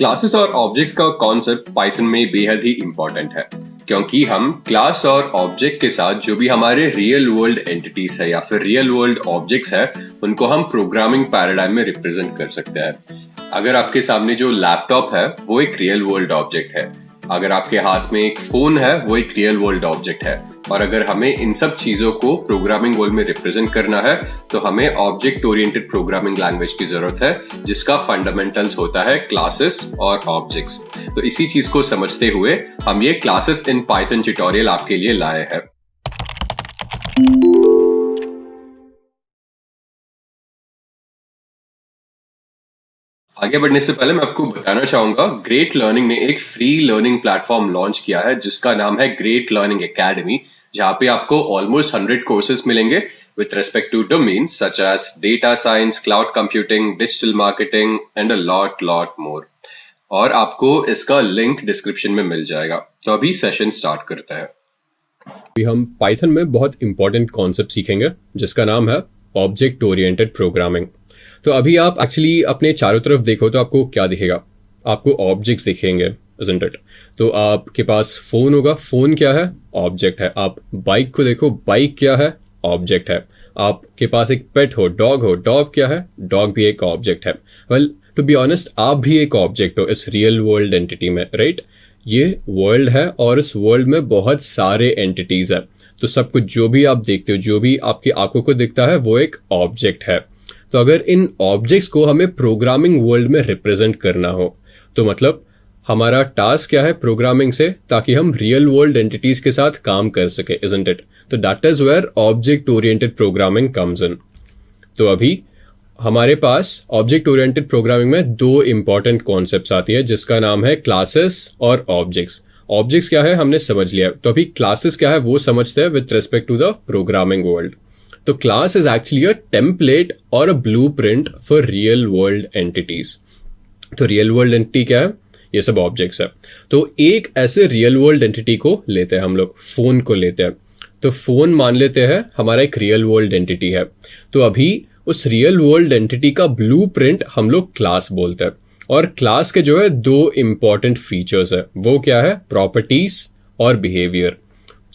Classes और objects का concept Python में बेहद ही इंपॉर्टेंट है, क्योंकि हम क्लास और ऑब्जेक्ट के साथ जो भी हमारे रियल वर्ल्ड एंटिटीज है या फिर रियल वर्ल्ड ऑब्जेक्ट्स है, उनको हम प्रोग्रामिंग पैराडाइम में रिप्रेजेंट कर सकते हैं। अगर आपके सामने जो लैपटॉप है वो एक रियल वर्ल्ड ऑब्जेक्ट है, अगर आपके हाथ में एक फोन है वो एक रियल वर्ल्ड ऑब्जेक्ट है, और अगर हमें इन सब चीजों को प्रोग्रामिंग वर्ल्ड में रिप्रेजेंट करना है तो हमें ऑब्जेक्ट ओरिएंटेड प्रोग्रामिंग लैंग्वेज की जरूरत है, जिसका फंडामेंटल्स होता है क्लासेस और ऑब्जेक्ट्स। तो इसी चीज को समझते हुए हम ये क्लासेस इन पाइथन ट्यूटोरियल आपके लिए लाए हैं। आगे बढ़ने से पहले मैं आपको बताना चाहूंगा, ग्रेट लर्निंग ने एक फ्री लर्निंग प्लेटफॉर्म लॉन्च किया है जिसका नाम है ग्रेट लर्निंग एकेडमी, जहां पे आपको ऑलमोस्ट 100 कोर्सेज मिलेंगे with respect to domains such as data science, cloud computing, digital marketing and a lot more. और आपको इसका लिंक डिस्क्रिप्शन में मिल जाएगा। तो अभी सेशन स्टार्ट करते हैं। अभी हम पाइथन में बहुत इंपॉर्टेंट कॉन्सेप्ट सीखेंगे जिसका नाम है ऑब्जेक्ट ओरिएंटेड प्रोग्रामिंग। तो अभी आप एक्चुअली अपने चारों तरफ देखो तो आपको क्या दिखेगा? आपको ऑब्जेक्ट्स दिखेंगे, isn't it? तो आपके पास फोन होगा, फोन क्या है? ऑब्जेक्ट है। आप बाइक को देखो, बाइक क्या है? ऑब्जेक्ट है। आपके पास एक पेट हो, डॉग क्या है? डॉग भी एक ऑब्जेक्ट है। वेल, टू बी ऑनेस्ट, आप भी एक ऑब्जेक्ट हो इस रियल वर्ल्ड एंटिटी में, राइट? ये वर्ल्ड है और इस वर्ल्ड में बहुत सारे एंटिटीज है। तो सब कुछ जो भी आप देखते हो, जो भी आपकी आंखों को दिखता है, वो एक ऑब्जेक्ट है। तो अगर इन ऑब्जेक्ट्स को हमें प्रोग्रामिंग वर्ल्ड में रिप्रेजेंट करना हो तो मतलब हमारा टास्क क्या है प्रोग्रामिंग से, ताकि हम रियल वर्ल्ड एंटिटीज के साथ काम कर सके, isn't it? तो that is where object oriented programming comes in. तो अभी हमारे पास ऑब्जेक्ट ओरिएंटेड प्रोग्रामिंग में दो इंपॉर्टेंट कॉन्सेप्ट्स आती है जिसका नाम है क्लासेस और ऑब्जेक्ट्स। ऑब्जेक्ट्स क्या है हमने समझ लिया, तो अभी क्लासेस क्या है वो समझते हैं with respect to the programming world. तो class is actually a template और a blueprint for real world entities. तो रियल वर्ल्ड एंटिटी क्या है? ये सब ऑब्जेक्ट्स है। तो एक ऐसे रियल वर्ल्ड एंटिटी को लेते हैं हम लोग, फोन को लेते हैं। तो फोन मान लेते हैं हमारा एक रियल वर्ल्ड एंटिटी है। तो अभी उस रियल वर्ल्ड एंटिटी का ब्लूप्रिंट हम लोग क्लास बोलते हैं। और क्लास के जो है दो इंपॉर्टेंट फीचर्स है, वो क्या है? प्रॉपर्टीज और बिहेवियर।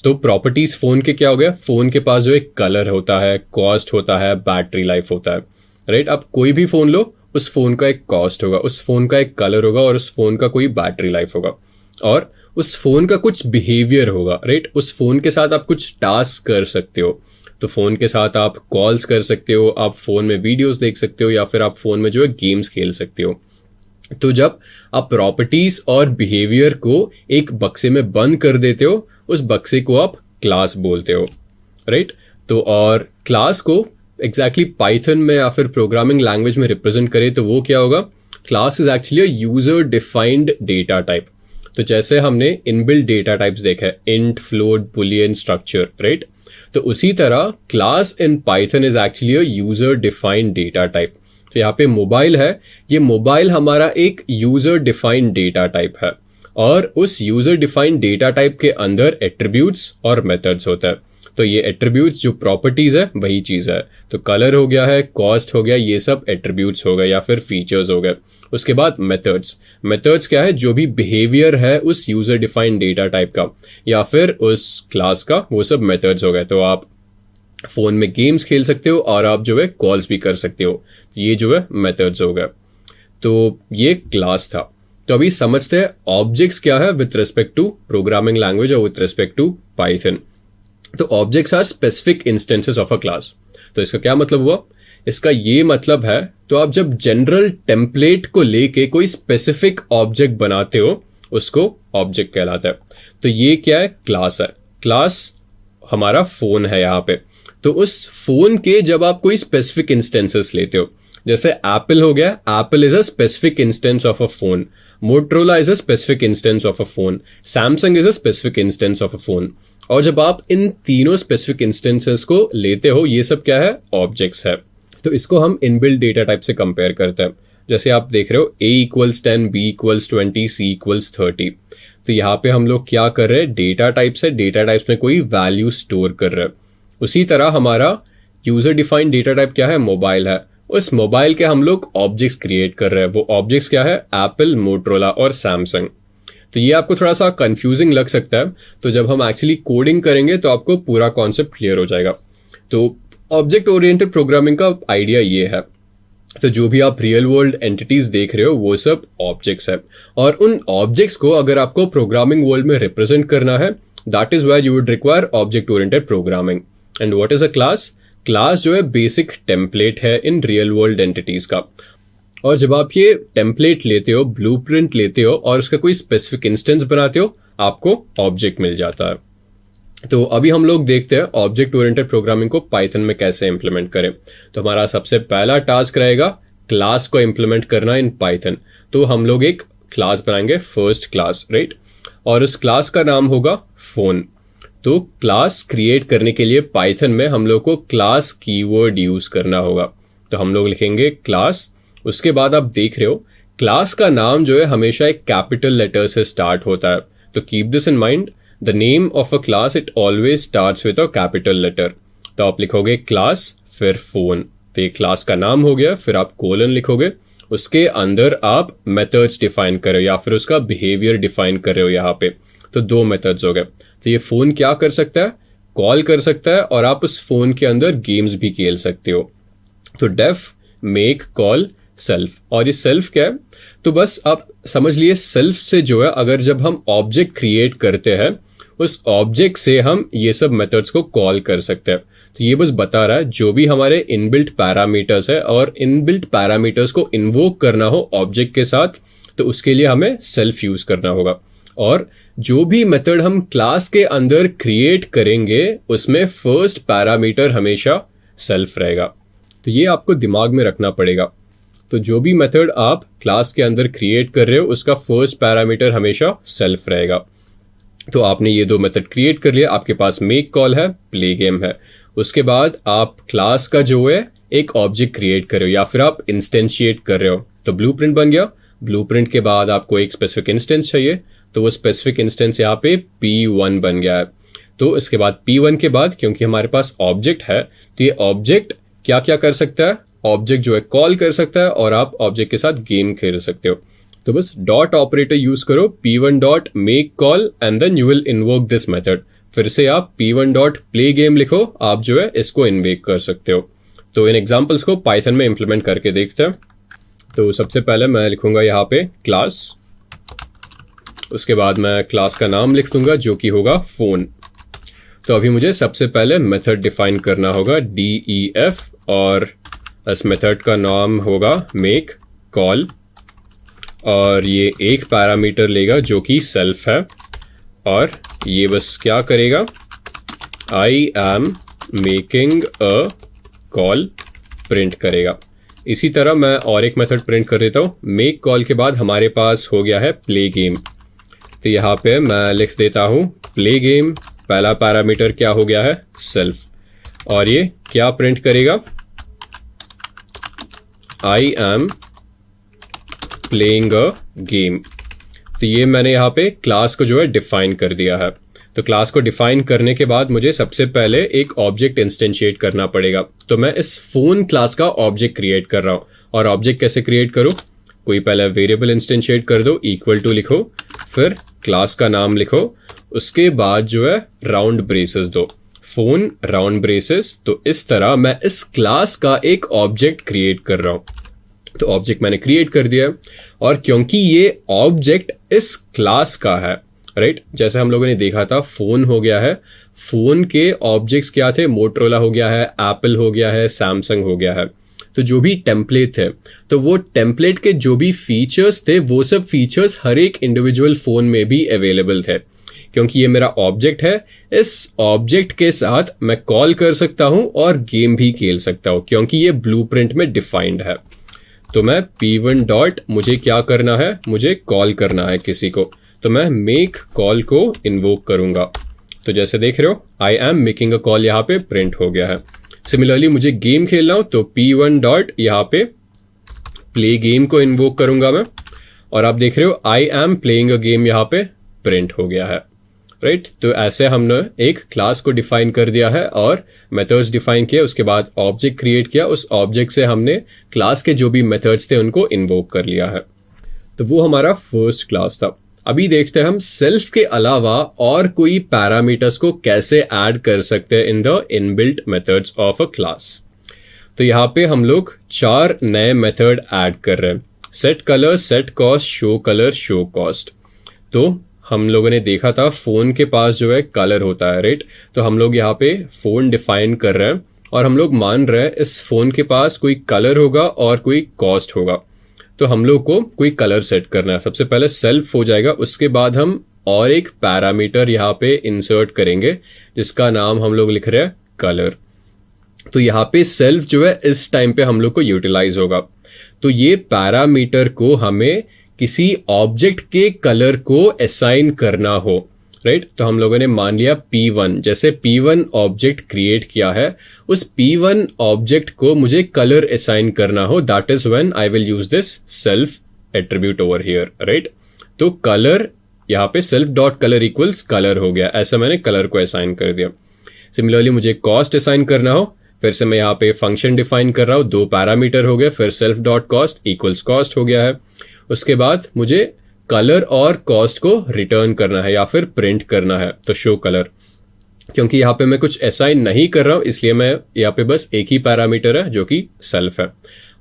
तो प्रॉपर्टीज फोन के क्या हो गया? फोन के पास जो एक कलर होता है, कॉस्ट होता है, बैटरी लाइफ होता है, राइट? आप कोई भी फोन लो, उस फोन का एक कॉस्ट होगा, उस फोन का एक कलर होगा और उस फोन का कोई बैटरी लाइफ होगा और उस फोन का कुछ बिहेवियर होगा, राइट? उस फोन के साथ आप कुछ टास्क कर सकते हो। तो फोन के साथ आप कॉल्स कर सकते हो, आप फोन में वीडियोस देख सकते हो, या फिर आप फोन में जो है गेम्स खेल सकते हो। तो जब आप प्रॉपर्टीज और बिहेवियर को एक बक्से में बंद कर देते हो, उस बक्से को आप क्लास बोलते हो, राइट? तो और क्लास को एग्जैक्टली पाइथन में या फिर प्रोग्रामिंग लैंग्वेज में रिप्रेजेंट करें तो वो क्या होगा? Class is actually a user defined data type. तो जैसे हमने इनबिल्ट डेटा टाइप्स देखा है, int, float, Boolean, structure, right? तो उसी तरह class in Python is actually a user defined data type. तो यहाँ पे मोबाइल है, ये मोबाइल हमारा एक यूजर डिफाइंड डेटा टाइप है और उस यूजर डिफाइंड डेटा टाइप के अंदर एट्रीब्यूट्स और मेथड्स होता है। तो ये एट्रीब्यूट्स जो प्रॉपर्टीज है वही चीज है। तो कलर हो गया है, कॉस्ट हो गया, ये सब एट्रीब्यूट्स हो गए या फिर फीचर्स हो गए। उसके बाद मेथड्स क्या है? जो भी बिहेवियर है उस यूजर डिफाइंड डेटा टाइप का या फिर उस क्लास का, वो सब मेथड्स हो गए। तो आप फोन में गेम्स खेल सकते हो और आप जो है कॉल्स भी कर सकते हो, ये जो है मेथड्स हो गए। तो ये क्लास था। तो अभी समझते हैं ऑब्जेक्ट्स क्या है with respect to programming language और विथ रिस्पेक्ट टू पाइथन। तो objects are specific instances of a class. तो इसका क्या मतलब हुआ? इसका ये मतलब है, तो आप जब जनरल टेम्पलेट को लेके कोई स्पेसिफिक ऑब्जेक्ट बनाते हो उसको ऑब्जेक्ट कहलाता है। तो ये क्या है? क्लास है। क्लास हमारा फोन है यहाँ पे। तो उस फोन के जब आप कोई स्पेसिफिक इंस्टेंसेस लेते हो, जैसे एप्पल हो गया, Apple is a specific instance of a phone, Motorola is a specific instance of a phone, Samsung is a specific instance of a phone. और जब आप इन तीनों स्पेसिफिक इंस्टेंसेस को लेते हो, ये सब क्या है? ऑब्जेक्ट्स है। तो इसको हम इनबिल्ट डेटा टाइप से कंपेयर करते हैं। जैसे आप देख रहे हो A=10, B=20, C=30। तो यहाँ पे हम लोग क्या कर रहे हैं? डेटा टाइप्स है, डेटा टाइप्स में कोई वैल्यू स्टोर कर रहे हैं। उसी तरह हमारा यूजर डिफाइंड डेटा टाइप क्या है? मोबाइल है। उस मोबाइल के हम लोग ऑब्जेक्ट्स क्रिएट कर रहे हैं। वो ऑब्जेक्ट्स क्या है? एप्पल, मोटरोला और सैमसंग। तो ये आपको थोड़ा सा कंफ्यूजिंग लग सकता है, तो जब हम एक्चुअली कोडिंग करेंगे तो आपको पूरा कॉन्सेप्ट क्लियर हो जाएगा। तो ऑब्जेक्ट ओरिएंटेड प्रोग्रामिंग का आइडिया ये है, तो जो भी आप रियल वर्ल्ड एंटिटीज देख रहे हो वो सब ऑब्जेक्ट्स है, और उन ऑब्जेक्ट्स को अगर आपको प्रोग्रामिंग वर्ल्ड में रिप्रेजेंट करना है, that is why you would require object oriented programming. And what is a class? Class जो है बेसिक टेम्पलेट है इन रियल वर्ल्ड एंटिटीज का। और जब आप ये टेम्पलेट लेते हो, ब्लूप्रिंट लेते हो और उसका कोई स्पेसिफिक इंस्टेंस बनाते हो, आपको ऑब्जेक्ट मिल जाता है। तो अभी हम लोग देखते हैं ऑब्जेक्ट ओरिएंटेड प्रोग्रामिंग को पाइथन में कैसे इंप्लीमेंट करें। तो हमारा सबसे पहला टास्क रहेगा क्लास को इंप्लीमेंट करना इन पाइथन। तो हम लोग एक क्लास बनाएंगे, फर्स्ट क्लास, राइट, और उस क्लास का नाम होगा फोन। तो क्लास क्रिएट करने के लिए पाइथन में हम लोग को क्लास कीवर्ड यूज करना होगा। तो हम लोग लिखेंगे क्लास, उसके बाद आप देख रहे हो क्लास का नाम जो है हमेशा एक कैपिटल लेटर से स्टार्ट होता है। तो keep this in mind, the name of a class it always starts with a capital letter. तो आप लिखोगे क्लास फिर फोन, तो ये क्लास का नाम हो गया, फिर आप कोलन लिखोगे, उसके अंदर आप मेथड्स डिफाइन कर रहे हो या फिर उसका बिहेवियर डिफाइन कर रहे हो यहाँ पे। तो दो मेथड्स हो गए। तो ये फोन क्या कर सकता है? कॉल कर सकता है, और आप उस फोन के अंदर गेम्स भी खेल सकते हो। तो डेफ मेक कॉल सेल्फ, और ये सेल्फ क्या है? तो बस आप समझ लिए, सेल्फ से जो है अगर जब हम ऑब्जेक्ट क्रिएट करते हैं, उस ऑब्जेक्ट से हम ये सब मेथड्स को कॉल कर सकते हैं। तो ये बस बता रहा है जो भी हमारे इनबिल्ट पैरामीटर्स है, और इनबिल्ट पैरामीटर्स को इन्वोक करना हो ऑब्जेक्ट के साथ, तो उसके लिए हमें सेल्फ यूज करना होगा। और जो भी मेथड हम क्लास के अंदर क्रिएट करेंगे उसमें फर्स्ट पैरामीटर हमेशा सेल्फ रहेगा। तो ये आपको दिमाग में रखना पड़ेगा। तो जो भी मेथड आप क्लास के अंदर क्रिएट कर रहे हो उसका फर्स्ट पैरामीटर हमेशा सेल्फ रहेगा। तो आपने ये दो मेथड क्रिएट कर लिया, आपके पास मेक कॉल है, प्ले गेम है। उसके बाद आप क्लास का जो है एक ऑब्जेक्ट क्रिएट कर रहे हो या फिर आप इंस्टेंशिएट कर रहे हो। तो ब्लूप्रिंट बन गया। ब्लूप्रिंट के बाद आपको एक स्पेसिफिक इंस्टेंस चाहिए, तो वो स्पेसिफिक इंस्टेंस यहाँ पे P1 बन गया है। तो इसके बाद P1 के बाद क्योंकि हमारे पास ऑब्जेक्ट है, तो ये ऑब्जेक्ट क्या क्या कर सकता है? ऑब्जेक्ट जो है कॉल कर सकता है, और आप ऑब्जेक्ट के साथ गेम खेल सकते हो। तो बस डॉट ऑपरेटर यूज करो, P1 dot make call, and then you will invoke this method. फिर से आप P1 डॉट प्ले गेम लिखो, आप जो है इसको इन्वेक कर सकते हो। तो इन एग्जाम्पल्स को पाइथन में इंप्लीमेंट करके देखते हैं। तो सबसे पहले मैं लिखूंगा यहाँ पे क्लास, उसके बाद मैं क्लास का नाम लिख दूंगा जो कि होगा फोन। तो अभी मुझे सबसे पहले मेथड डिफाइन करना होगा DEF, और इस मेथड का नाम होगा मेक कॉल, और ये एक पैरामीटर लेगा जो कि सेल्फ है, और ये बस क्या करेगा? I am making a call print करेगा। इसी तरह मैं और एक मेथड प्रिंट कर देता हूँ। मेक कॉल के बाद हमारे पास हो गया है प्ले गेम। तो यहाँ पे मैं लिख देता हूँ प्ले गेम, पहला पैरामीटर क्या हो गया है? सेल्फ, और ये क्या प्रिंट करेगा? I am playing a game. तो ये मैंने यहाँ पे क्लास को जो है डिफाइन कर दिया है। तो क्लास को डिफाइन करने के बाद मुझे सबसे पहले एक ऑब्जेक्ट इंस्टेंशिएट करना पड़ेगा। तो मैं इस फोन क्लास का ऑब्जेक्ट क्रिएट कर रहा हूँ। और ऑब्जेक्ट कैसे क्रिएट करूँ? कोई पहले वेरिएबल इंस्टेंशिएट कर दो, इक्वल टू लिखो, फिर क्लास का नाम लिखो, उसके बाद जो है राउंड ब्रेसेस दो, फोन राउंड ब्रेसेस। तो इस तरह मैं इस क्लास का एक ऑब्जेक्ट क्रिएट कर रहा हूँ। तो ऑब्जेक्ट मैंने क्रिएट कर दिया, और क्योंकि ये ऑब्जेक्ट इस क्लास का है, राइट, जैसे हम लोगों ने देखा था फोन हो गया है, फोन के ऑब्जेक्ट्स क्या थे? मोटरोला हो गया है, एप्पल हो गया है, सैमसंग हो गया है। तो जो भी टेम्पलेट थे, तो वो टेम्पलेट के जो भी फीचर्स थे वो सब फीचर्स हर एक इंडिविजुअल फोन में भी अवेलेबल थे। क्योंकि ये मेरा ऑब्जेक्ट है, इस ऑब्जेक्ट के साथ मैं कॉल कर सकता हूं और गेम भी खेल सकता हूं, क्योंकि ये ब्लूप्रिंट में डिफाइंड है। तो मैं P1 डॉट मुझे क्या करना है? मुझे कॉल करना है किसी को, तो मैं मेक कॉल को इन्वोक करूंगा। तो जैसे देख रहे हो I am making a call यहाँ पे प्रिंट हो गया है। सिमिलरली मुझे गेम खेलना हो तो P1 डॉट यहाँ पे प्ले गेम को इन्वोक करूंगा मैं, और आप देख रहे हो I am playing a game यहाँ पे प्रिंट हो गया है। राइट। तो ऐसे हमने एक क्लास को डिफाइन कर दिया है और मेथड्स डिफाइन किया, उसके बाद ऑब्जेक्ट क्रिएट किया, उस ऑब्जेक्ट से हमने क्लास के जो भी मेथड्स थे उनको इन्वोक कर लिया है। तो वो हमारा फर्स्ट क्लास था। अभी देखते हैं हम सेल्फ के अलावा और कोई पैरामीटर्स को कैसे ऐड कर सकते हैं in the inbuilt methods of a class. तो यहाँ पे हम लोग 4 नए मेथड ऐड कर रहे हैं, set colour, set cost, show colour, show cost. तो हम लोगों ने देखा था फोन के पास जो है कलर होता है, राइट। तो हम लोग यहाँ पे फोन डिफाइन कर रहे हैं और हम लोग मान रहे हैं इस फोन के पास कोई कलर होगा और कोई कॉस्ट होगा। तो हम लोग को कोई कलर सेट करना है। सबसे पहले सेल्फ हो जाएगा, उसके बाद हम और एक पैरामीटर यहाँ पे इंसर्ट करेंगे जिसका नाम हम लोग लिख रहे हैं कलर। तो यहाँ पे सेल्फ जो है इस टाइम पे हम लोग को यूटिलाइज होगा। तो ये पैरामीटर को हमें किसी ऑब्जेक्ट के कलर को असाइन करना हो, राइट। तो हम लोगों ने मान लिया P1, जैसे P1 ऑब्जेक्ट क्रिएट किया है, उस P1 ऑब्जेक्ट को मुझे कलर असाइन करना हो, that is when I will use this self attribute over here, right. तो कलर यहाँ पे self dot colour equals colour हो गया, ऐसा मैंने कलर को असाइन कर दिया। सिमिलरली मुझे कॉस्ट असाइन करना हो, फिर से मैं यहाँ पे फंक्शन डिफाइन कर रहा हूँ, 2 पैरामीटर हो गए, फिर self dot cost equals cost हो गया है। उसके बाद मुझे कलर और कॉस्ट को रिटर्न करना है या फिर प्रिंट करना है, तो शो कलर। क्योंकि यहाँ पे मैं कुछ असाइन नहीं कर रहा हूँ इसलिए मैं यहाँ पे बस एक ही पैरामीटर है जो कि सेल्फ है,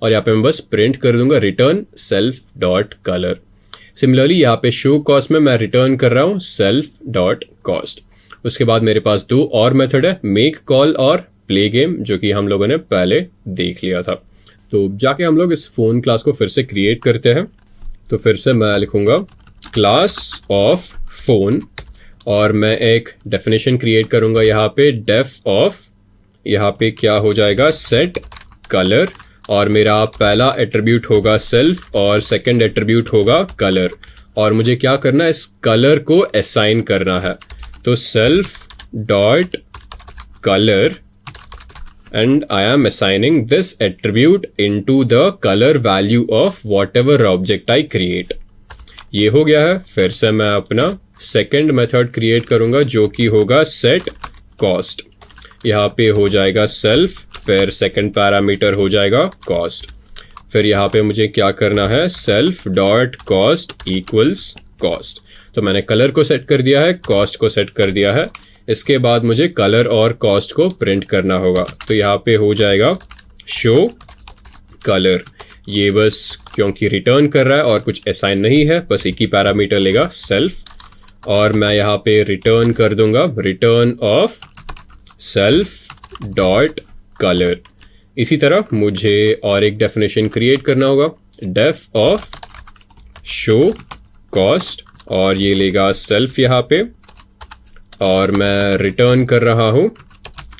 और यहाँ पे मैं बस प्रिंट कर दूंगा return self dot colour. Similarly यहाँ पे शो कॉस्ट में मैं रिटर्न कर रहा हूँ सेल्फ डॉट कॉस्ट। उसके बाद मेरे पास 2 और मेथड है, मेक कॉल और प्ले गेम, जो कि हम लोगों ने पहले देख लिया था। तो जाके हम लोग इस फोन क्लास को फिर से क्रिएट करते हैं। तो फिर से मैं लिखूंगा क्लास ऑफ फोन और मैं एक डेफिनेशन क्रिएट करूंगा यहाँ पे डेफ ऑफ, यहाँ पे क्या हो जाएगा सेट कलर, और मेरा पहला एट्रीब्यूट होगा सेल्फ और सेकंड एट्रीब्यूट होगा कलर। और मुझे क्या करना है, इस कलर को असाइन करना है। तो self dot colour and I am assigning this attribute into the color value of whatever object I create। ये हो गया है। फिर से मैं अपना सेकंड मेथड क्रिएट करूंगा जो कि होगा set cost। यहाँ पे हो जाएगा सेल्फ, फिर सेकंड पैरामीटर हो जाएगा कॉस्ट। फिर यहाँ पे मुझे क्या करना है, self dot cost equals cost. तो मैंने कलर को सेट कर दिया है, कॉस्ट को सेट कर दिया है। इसके बाद मुझे कलर और कॉस्ट को प्रिंट करना होगा। तो यहाँ पे हो जाएगा शो कलर। ये बस क्योंकि रिटर्न कर रहा है और कुछ असाइन नहीं है, बस एक ही पैरामीटर लेगा सेल्फ, और मैं यहाँ पे रिटर्न कर दूंगा return of self dot colour. इसी तरह मुझे और एक डेफिनेशन क्रिएट करना होगा, डेफ ऑफ शो कॉस्ट, और ये लेगा सेल्फ यहाँ पे, और मैं रिटर्न कर रहा हूँ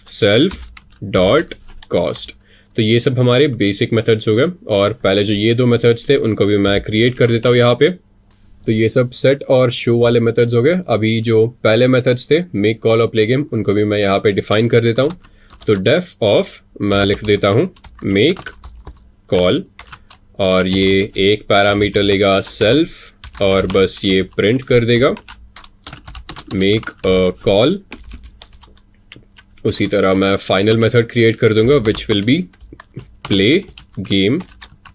सेल्फ डॉट कॉस्ट। तो ये सब हमारे बेसिक मेथड्स हो गए, और पहले जो ये 2 मेथड्स थे उनको भी मैं क्रिएट कर देता हूँ यहाँ पे। तो ये सब सेट और शो वाले मेथड्स हो गए। अभी जो पहले मेथड्स थे मेक कॉल और प्ले गेम, उनको भी मैं यहाँ पे डिफाइन कर देता हूँ। तो डेफ ऑफ मैं लिख देता हूँ मेक कॉल, और ये एक पैरामीटर लेगा सेल्फ और बस ये प्रिंट कर देगा मेक कॉल। उसी तरह मैं फाइनल मेथड क्रिएट कर दूंगा which will be play game,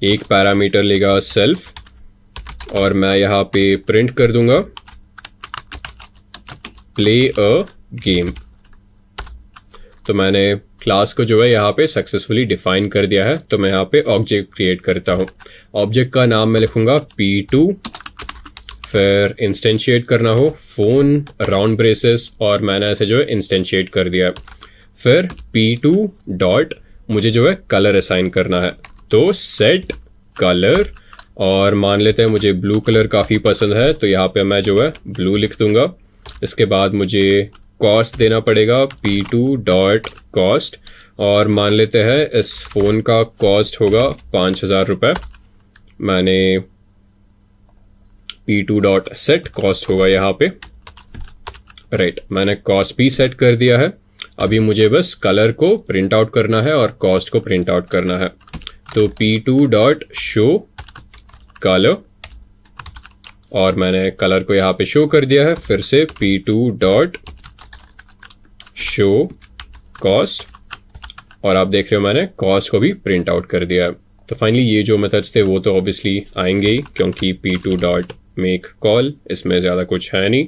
एक पैरामीटर लेगा सेल्फ और मैं यहाँ पे प्रिंट कर दूंगा प्ले अ गेम। तो मैंने क्लास को जो है यहाँ पे सक्सेसफुली डिफाइन कर दिया है। तो मैं यहाँ पे ऑब्जेक्ट क्रिएट करता हूँ। ऑब्जेक्ट का नाम मैं लिखूंगा P2, फिर इंस्टेंशिएट करना हो फोन राउंड ब्रेसेस, और मैंने ऐसे जो है इंस्टेंशिएट कर दिया है। फिर P2 डॉट मुझे जो है कलर असाइन करना है, तो सेट कलर, और मान लेते हैं मुझे ब्लू कलर काफ़ी पसंद है तो यहाँ पे मैं जो है ब्लू लिख दूंगा। इसके बाद मुझे कॉस्ट देना पड़ेगा P2 डॉट कॉस्ट, और मान लेते हैं इस फ़ोन का कॉस्ट होगा 5,000 रुपये। मैंने P2 डॉट सेट कॉस्ट होगा यहाँ पे, राइट। मैंने कॉस्ट भी सेट कर दिया है। अभी मुझे बस कलर को प्रिंट आउट करना है और कॉस्ट को प्रिंट आउट करना है। तो P2 डॉट शो कलर, और मैंने कलर को यहाँ पे शो कर दिया है। फिर से p2 डॉट शो कॉस्ट, और आप देख रहे हो मैंने कॉस्ट को भी प्रिंट आउट कर दिया है। तो फाइनली ये जो मेथड्स थे वो तो ऑब्वियसली आएंगे ही, क्योंकि p2 डॉट मेक कॉल, इसमें ज़्यादा कुछ है नहीं।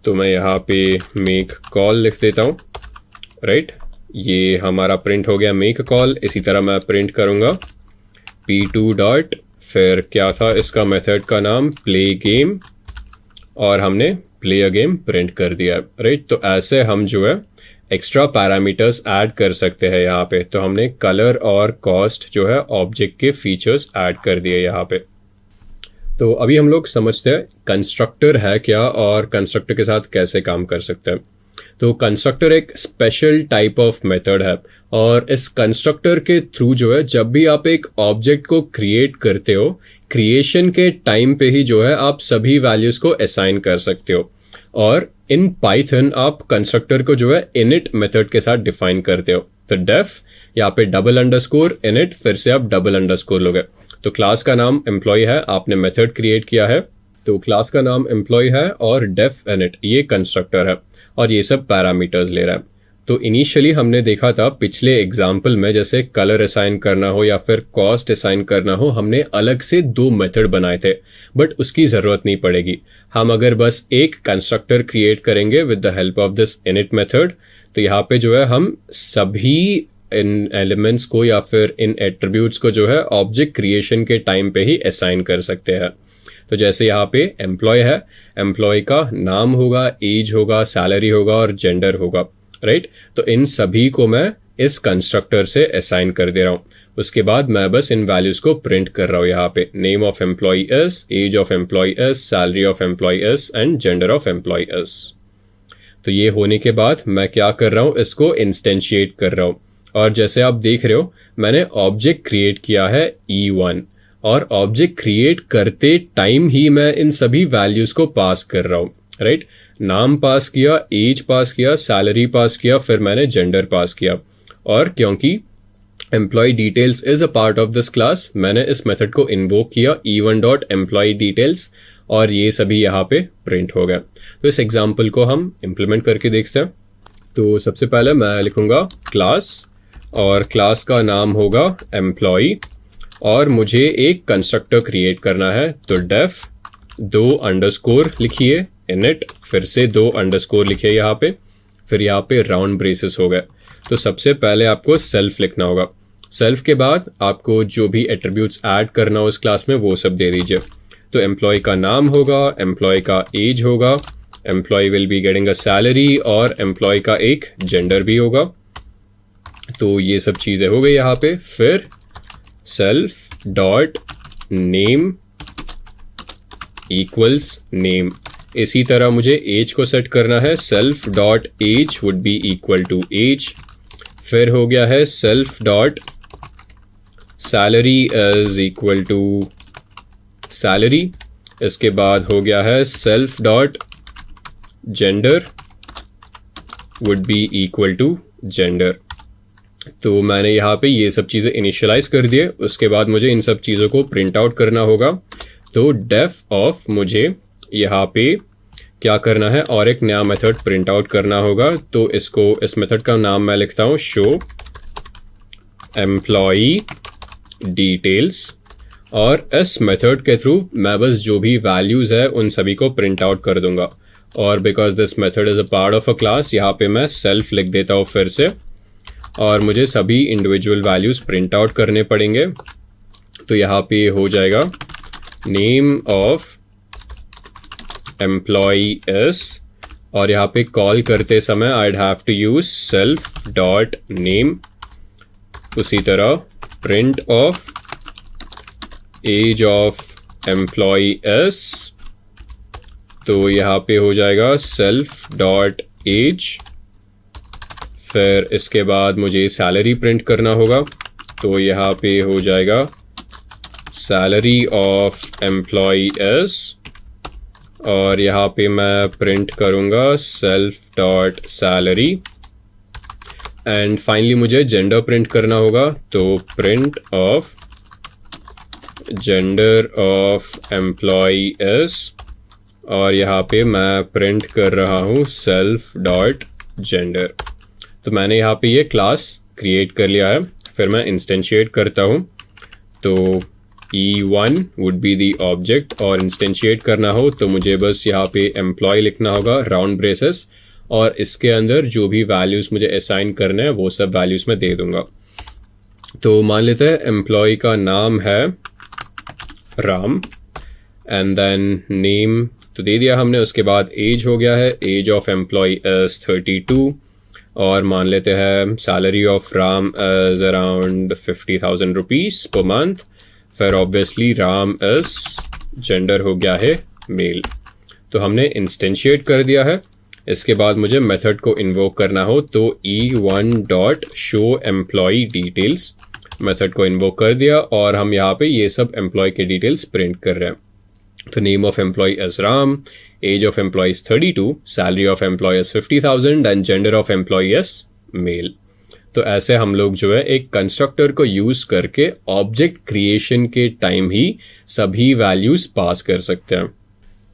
तो मैं यहाँ पे मेक कॉल लिख देता हूँ, राइट। ये हमारा प्रिंट हो गया मेक कॉल। इसी तरह मैं प्रिंट करूँगा p2 डॉट, फिर क्या था इसका मेथड का नाम, प्ले गेम, और हमने प्ले अ गेम प्रिंट कर दिया, राइट। तो ऐसे हम जो है एक्स्ट्रा पैरामीटर्स ऐड कर सकते हैं यहाँ पे। तो हमने कलर और कॉस्ट जो है ऑब्जेक्ट के फीचर्स ऐड कर दिए यहाँ पे। तो अभी हम लोग समझते हैं कंस्ट्रक्टर है क्या और कंस्ट्रक्टर के साथ कैसे काम कर सकते हैं। तो कंस्ट्रक्टर एक स्पेशल टाइप ऑफ मेथड है, और इस कंस्ट्रक्टर के थ्रू जो है जब भी आप एक ऑब्जेक्ट को क्रिएट करते हो, क्रिएशन के टाइम पे ही जो है आप सभी वैल्यूज को असाइन कर सकते हो। और इन पाइथन आप कंस्ट्रक्टर को जो है इनिट मेथड के साथ डिफाइन करते हो। तो डेफ यहाँ पे डबल अंडरस्कोर इनिट, फिर से आप डबल अंडरस्कोर लोगे। तो क्लास का नाम एम्प्लॉय है, आपने मेथड क्रिएट किया है, तो क्लास का नाम एम्प्लॉय है, और डेफ इनिट ये कंस्ट्रक्टर है, और ये सब पैरामीटर्स ले रहा है। तो इनिशियली हमने देखा था पिछले एग्जाम्पल में, जैसे कलर असाइन करना हो या फिर कॉस्ट असाइन करना हो, हमने अलग से 2 मेथड बनाए थे, बट उसकी ज़रूरत नहीं पड़ेगी। हम अगर बस एक कंस्ट्रक्टर क्रिएट करेंगे with the help of this init method, तो यहाँ पे जो है हम सभी इन एलिमेंट्स को या फिर इन एट्रीब्यूट्स को जो है ऑब्जेक्ट क्रिएशन के टाइम पे ही असाइन कर सकते हैं। तो जैसे यहाँ पे एम्प्लॉय है, एम्प्लॉय का नाम होगा, एज होगा, सैलरी होगा और जेंडर होगा, राइट। तो इन सभी को मैं इस कंस्ट्रक्टर से असाइन कर दे रहा हूँ। उसके बाद मैं बस इन वैल्यूज को प्रिंट कर रहा हूँ यहाँ पे, name of employee is, age of employee is, salary of employee is and gender of employee is. तो ये होने के बाद मैं क्या कर रहा हूँ, इसको इंस्टेंशिएट कर रहा हूँ। और जैसे आप देख रहे हो मैंने ऑब्जेक्ट क्रिएट किया है E1, और ऑब्जेक्ट क्रिएट करते टाइम ही मैं इन सभी वैल्यूज को पास कर रहा हूँ, राइट। नाम पास किया, एज पास किया, सैलरी पास किया, फिर मैंने जेंडर पास किया। और क्योंकि employee details is a part of this class, मैंने इस मेथड को इन्वोक किया E1 डॉट एम्प्लॉय डिटेल्स, और ये सभी यहाँ पे प्रिंट हो गया। तो इस एग्जाम्पल को हम इम्प्लीमेंट करके देखते हैं। तो सबसे पहले मैं लिखूंगा क्लास, और क्लास का नाम होगा एम्प्लॉय, और मुझे एक कंस्ट्रक्टर क्रिएट करना है। तो डेफ 2 अंडरस्कोर लिखिए इनिट, फिर से 2 अंडरस्कोर लिखिए यहाँ पे, फिर यहाँ पे राउंड ब्रेसेस हो गए। तो सबसे पहले आपको सेल्फ लिखना होगा। सेल्फ के बाद आपको जो भी एट्रीब्यूट्स ऐड करना हो इस क्लास में वो सब दे दीजिए। तो एम्प्लॉय का नाम होगा, एम्प्लॉय का एज होगा, employee will be getting a salary, और एम्प्लॉय का एक जेंडर भी होगा। तो ये सब चीज़ें हो गई यहाँ पे। फिर self dot name equals name. इसी तरह मुझे एज को सेट करना है, self dot age would be equal to age. फिर हो गया है self dot salary is equal to salary. इसके बाद हो गया है self dot gender would be equal to gender. तो मैंने यहाँ पे ये सब चीज़ें इनिशियलाइज कर दिए। उसके बाद मुझे इन सब चीज़ों को प्रिंट आउट करना होगा। तो डेफ ऑफ मुझे यहाँ पे क्या करना है, और एक नया मेथड प्रिंट आउट करना होगा। तो इस मेथड का नाम मैं लिखता हूँ शो एम्प्लॉय डिटेल्स, और इस मेथड के थ्रू मैं बस जो भी वैल्यूज़ है उन सभी को प्रिंट आउट कर दूंगा। और because this method is a part of a class, यहाँ पे मैं सेल्फ लिख देता हूँ फिर से, और मुझे सभी इंडिविजुअल वैल्यूज प्रिंट आउट करने पड़ेंगे। तो यहाँ पे हो जाएगा नेम ऑफ एम्प्लॉय इज, और यहाँ पे कॉल करते समय I'd have to use self dot name। उसी तरह print of age of employee is, तो यहाँ पे हो जाएगा सेल्फ डॉट एज। फिर इसके बाद मुझे सैलरी प्रिंट करना होगा। तो यहाँ पे हो जाएगा सैलरी ऑफ एम्प्लॉय इज, और यहाँ पे मैं प्रिंट करूँगा self dot salary. And finally मुझे जेंडर प्रिंट करना होगा। तो print of gender of employee is, और यहाँ पे मैं प्रिंट कर रहा हूँ सेल्फ डॉट जेंडर। तो मैंने यहाँ पे ये क्लास क्रिएट कर लिया है। फिर मैं इंस्टेंशिएट करता हूँ, तो E1 would be the object, और इंस्टेंशिएट करना हो तो मुझे बस यहाँ पे एम्प्लॉय लिखना होगा राउंड ब्रेसेस, और इसके अंदर जो भी वैल्यूज़ मुझे असाइन करने हैं वो सब वैल्यूज़ मैं दे दूंगा। तो मान लेते हैं एम्प्लॉय का नाम है राम, एंड देन नेम तो दे दिया हमने। उसके बाद एज हो गया है, एज ऑफ एम्प्लॉय इज 32, और मान लेते हैं salary of Ram is around 50,000 rupees per month. फिर ऑब्वियसली राम इज जेंडर हो गया है मेल। तो हमने इंस्टेंशिएट कर दिया है। इसके बाद मुझे मेथड को इन्वोक करना हो तो E1 dot show employee details method को इन्वोक कर दिया, और हम यहाँ पे ये सब एम्प्लॉय के डिटेल्स प्रिंट कर रहे हैं। तो name of employee is Ram, age of employee is 32, salary of employee is 50,000 and gender of employee is male. तो ऐसे हम लोग जो है एक कंस्ट्रक्टर को यूज करके ऑब्जेक्ट क्रिएशन के टाइम ही सभी वैल्यूज पास कर सकते हैं।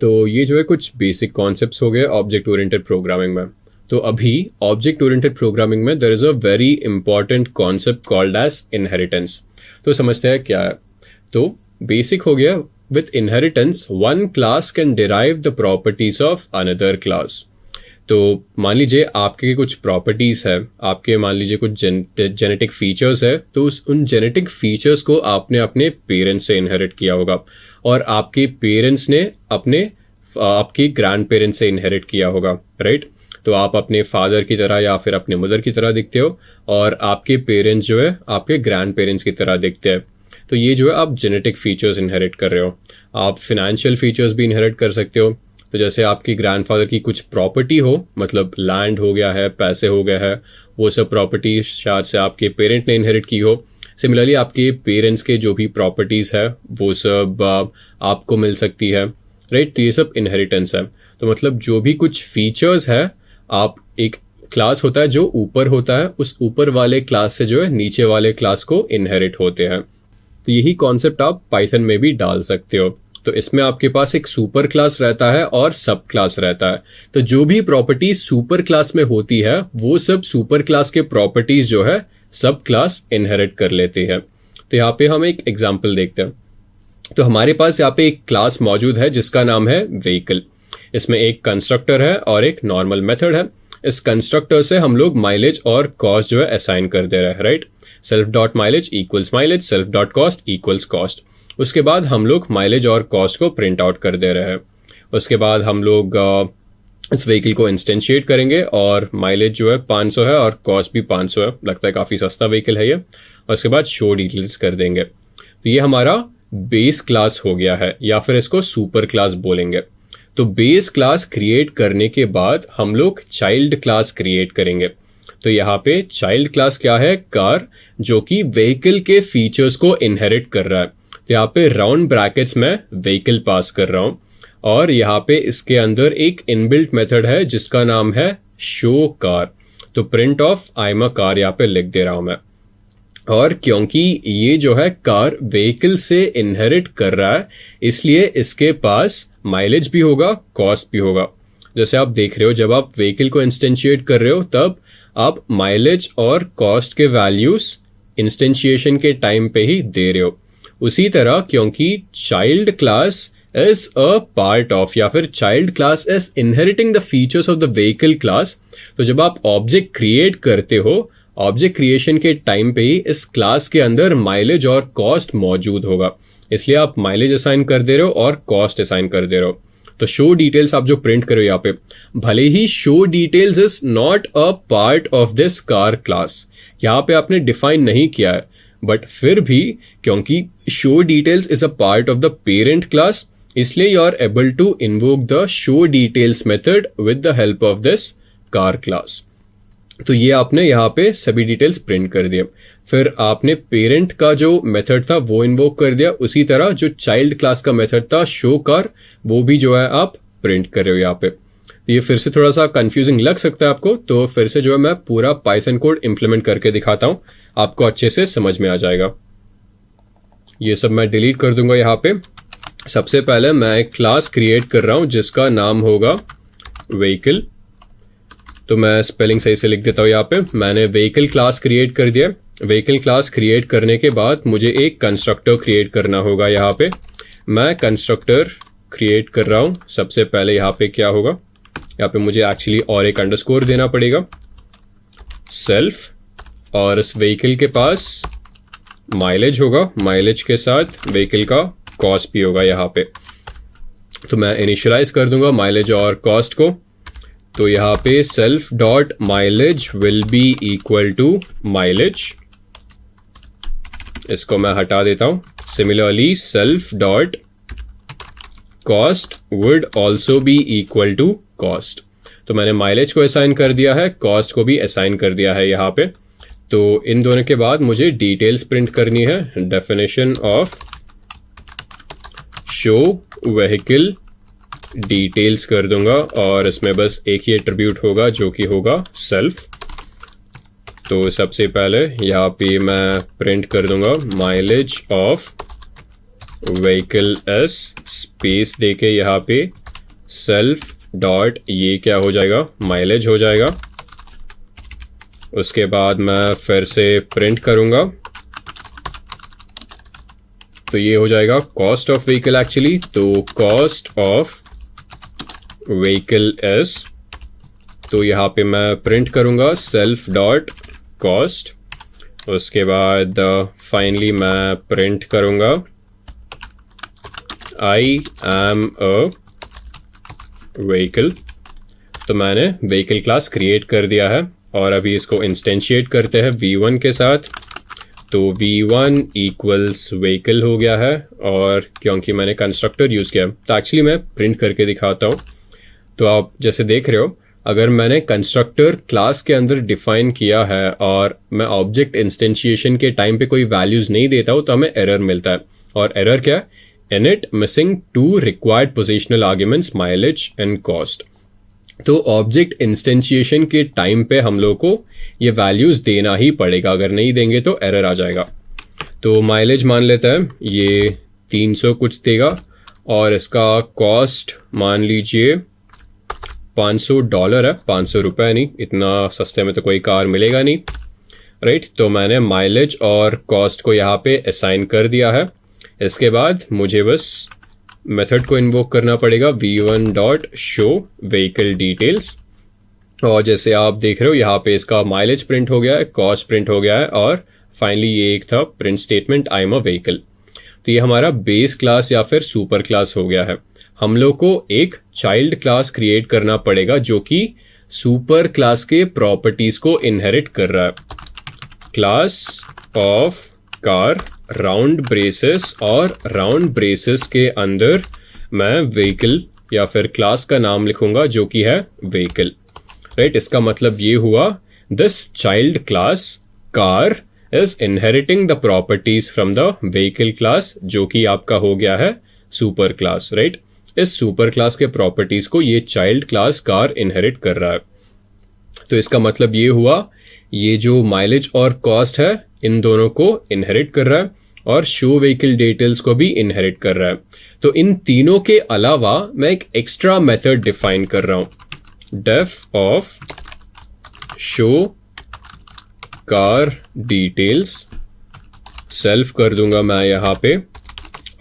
तो ये जो है कुछ बेसिक कॉन्सेप्ट्स हो गए ऑब्जेक्ट ओरिएंटेड प्रोग्रामिंग में। तो अभी ऑब्जेक्ट ओरिएंटेड प्रोग्रामिंग में there is a very important concept called as inheritance. तो समझते हैं क्या है। तो बेसिक हो गया, with inheritance one class can derive the properties of another class. तो मान लीजिए आपके कुछ प्रॉपर्टीज है, आपके मान लीजिए कुछ जेनेटिक फीचर्स है, तो उन जेनेटिक फीचर्स को आपने अपने पेरेंट्स से इनहेरिट किया होगा, और आपके पेरेंट्स ने आपके ग्रैंड पेरेंट्स से इनहेरिट किया होगा, राइट। तो आप अपने फादर की तरह या फिर अपने मदर की तरह दिखते हो, और आपके पेरेंट्स जो है आपके ग्रैंड पेरेंट्स की तरह दिखते हैं। तो ये जो है आप जेनेटिक फीचर्स इनहेरिट कर रहे हो। आप फिनेंशियल फीचर्स भी इनहेरिट कर सकते हो। तो जैसे आपकी ग्रैंडफादर की कुछ प्रॉपर्टी हो, मतलब लैंड हो गया है, पैसे हो गए हैं, वो सब प्रॉपर्टी शायद से आपके पेरेंट ने इनहेरिट की हो। सिमिलरली आपके पेरेंट्स के जो भी प्रॉपर्टीज है वो सब आपको मिल सकती है, राइट। तो ये सब इनहेरिटेंस है। तो मतलब जो भी कुछ फीचर्स है, आप एक क्लास होता है जो ऊपर होता है, उस ऊपर वाले क्लास से जो है नीचे वाले क्लास को इनहेरिट होते हैं। तो यही कॉन्सेप्ट आप पाइथन में भी डाल सकते हो। तो इसमें आपके पास एक सुपर क्लास रहता है और सब क्लास रहता है। तो जो भी प्रॉपर्टीज सुपर क्लास में होती है वो सब सुपर क्लास के प्रॉपर्टीज जो है सब क्लास इनहेरिट कर लेते हैं। तो यहाँ पे हम एक एग्जांपल देखते हैं। तो हमारे पास यहाँ पे एक क्लास मौजूद है जिसका नाम है व्हीकल। इसमें एक कंस्ट्रक्टर है और एक नॉर्मल मेथड है। इस कंस्ट्रक्टर से हम लोग माइलेज और कॉस्ट जो है असाइन कर दे रहे हैं, right. Self dot mileage equals mileage, self dot cost equals cost. उसके बाद हम लोग माइलेज और कॉस्ट को प्रिंट आउट कर दे रहे हैं। उसके बाद हम लोग इस व्हीकल को इंस्टेंशिएट करेंगे, और माइलेज जो है 500 है और कॉस्ट भी 500 है। लगता है काफ़ी सस्ता व्हीकल है ये। और उसके बाद शो डिटेल्स कर देंगे। तो ये हमारा बेस क्लास हो गया है, या फिर इसको सुपर क्लास बोलेंगे। तो बेस क्लास क्रिएट करने के बाद हम लोग चाइल्ड क्लास क्रिएट करेंगे। तो यहाँ पे चाइल्ड क्लास क्या है? कार, जो कि व्हीकल के फीचर्स को इनहेरिट कर रहा है। तो यहाँ पे राउंड ब्रैकेट्स में व्हीकल पास कर रहा हूं, और यहाँ पे इसके अंदर एक इनबिल्ट मेथड है जिसका नाम है शो कार। तो print of I am a car यहाँ पे लिख दे रहा हूं मैं। और क्योंकि ये जो है कार व्हीकल से इनहेरिट कर रहा है, इसलिए इसके पास माइलेज भी होगा, कॉस्ट भी होगा। जैसे आप देख रहे हो, जब आप व्हीकल को इंस्टेंशिएट कर रहे हो तब आप माइलेज और कॉस्ट के वैल्यूज इंस्टेंशिएशन के टाइम पे ही दे रहे हो। उसी तरह क्योंकि child class is a part of, या फिर child class is inheriting the features of the vehicle class, तो जब आप ऑब्जेक्ट क्रिएट करते हो, ऑब्जेक्ट क्रिएशन के टाइम पे ही इस क्लास के अंदर माइलेज और कॉस्ट मौजूद होगा। इसलिए आप माइलेज असाइन कर दे रहे हो और कॉस्ट असाइन कर दे रहे हो। तो शो डिटेल्स आप जो प्रिंट करो यहाँ पे, भले ही show details is not a part of this car class, यहाँ पे आपने डिफाइन नहीं किया है, बट फिर भी क्योंकि show details is a part of the parent class, इसलिए you are able to invoke the show details method with the help of this car class. तो ये आपने यहाँ पे सभी डिटेल्स प्रिंट कर दिए। फिर आपने पेरेंट का जो मेथड था वो इन्वोक कर दिया। उसी तरह जो चाइल्ड क्लास का मेथड था शो कार, वो भी जो है आप प्रिंट कर रहे हो यहाँ पे। ये फिर से थोड़ा सा कंफ्यूजिंग लग सकता है आपको, तो फिर से जो है मैं पूरा पाइथन कोड इंप्लीमेंट करके दिखाता हूँ, आपको अच्छे से समझ में आ जाएगा। ये सब मैं डिलीट कर दूंगा यहाँ पे। सबसे पहले मैं एक क्लास क्रिएट कर रहा हूँ जिसका नाम होगा व्हीकल। तो मैं स्पेलिंग सही से लिख देता हूँ यहाँ पे। मैंने व्हीकल क्लास क्रिएट कर दिया। व्हीकल क्लास क्रिएट करने के बाद मुझे एक कंस्ट्रक्टर क्रिएट करना होगा। यहाँ पे मैं कंस्ट्रक्टर क्रिएट कर रहा हूँ। सबसे पहले यहाँ पे क्या होगा, यहाँ पे मुझे एक्चुअली और एक अंडरस्कोर देना पड़ेगा, सेल्फ, और इस व्हीकल के पास माइलेज होगा, माइलेज के साथ व्हीकल का कॉस्ट भी होगा यहाँ पे। तो मैं इनिशियलाइज कर दूंगा माइलेज और कॉस्ट को। तो यहाँ पे self dot mileage will be equal to mileage, इसको मैं हटा देता हूं। Similarly self dot cost would also be equal to cost. तो मैंने माइलेज को असाइन कर दिया है, कॉस्ट को भी असाइन कर दिया है यहाँ पे। तो इन दोनों के बाद मुझे डिटेल्स प्रिंट करनी है। Definition of show vehicle details कर दूंगा और इसमें बस एक ही एट्रीब्यूट होगा जो कि होगा सेल्फ। तो सबसे पहले यहाँ पे मैं प्रिंट कर दूंगा mileage of vehicle S space देके यहाँ पे सेल्फ डॉट ये क्या हो जाएगा, माइलेज हो जाएगा। उसके बाद मैं फिर से प्रिंट करूंगा तो ये हो जाएगा कॉस्ट ऑफ व्हीकल एक्चुअली। तो कॉस्ट ऑफ व्हीकल एस, तो यहाँ पे मैं प्रिंट करूंगा सेल्फ डॉट कॉस्ट। उसके बाद फाइनली मैं प्रिंट करूंगा आई एम अ व्हीकल। तो मैंने व्हीकल क्लास क्रिएट कर दिया है और अभी इसको इंस्टेंशिएट करते हैं v1 के साथ। तो v1 इक्वल्स व्हीकल हो गया है और क्योंकि मैंने कंस्ट्रक्टर यूज़ किया तो एक्चुअली मैं प्रिंट करके दिखाता हूँ। तो आप जैसे देख रहे हो, अगर मैंने कंस्ट्रक्टर क्लास के अंदर डिफाइन किया है और मैं ऑब्जेक्ट इंस्टेंशिएशन के टाइम पे कोई वैल्यूज नहीं देता हूँ तो हमें एरर मिलता है। और एरर क्या है, init missing 2 required positional arguments mileage and cost. तो ऑब्जेक्ट इंस्टेंशिएशन के टाइम पे हम लोग को ये वैल्यूज देना ही पड़ेगा, अगर नहीं देंगे तो एरर आ जाएगा। तो माइलेज मान लेता है ये 300 कुछ देगा और इसका कॉस्ट मान लीजिए $500 है, 500 रुपये नहीं, इतना सस्ते में तो कोई कार मिलेगा नहीं, राइट। तो मैंने माइलेज और कॉस्ट को यहाँ पे असाइन कर दिया है। इसके बाद मुझे बस मेथड को इन्वोक करना पड़ेगा v1 dot show vehicle details. और जैसे आप देख रहे हो यहाँ पे इसका माइलेज प्रिंट हो गया है, कॉस्ट प्रिंट हो गया है और फाइनली ये एक था print statement I am a vehicle. तो ये हमारा बेस क्लास या फिर सुपर क्लास हो गया है। हम लोग को एक चाइल्ड क्लास क्रिएट करना पड़ेगा जो कि सुपर क्लास के प्रॉपर्टीज को इनहेरिट कर रहा है। Class of car round braces, और राउंड ब्रेसेस के अंदर मैं व्हीकल या फिर क्लास का नाम लिखूंगा जो कि है व्हीकल, राइट। इसका मतलब ये हुआ this child class car is inheriting the properties from the vehicle class जो कि आपका हो गया है सुपर क्लास, राइट। इस सुपर क्लास के प्रॉपर्टीज को ये चाइल्ड क्लास कार इनहेरिट कर रहा है। तो इसका मतलब ये हुआ ये जो माइलेज और कॉस्ट है इन दोनों को इनहेरिट कर रहा है और शो व्हीकल डिटेल्स को भी इनहेरिट कर रहा है। तो इन तीनों के अलावा मैं एक एक्स्ट्रा मेथड डिफाइन कर रहा हूं, def of show car details. Self कर दूंगा मैं यहाँ पे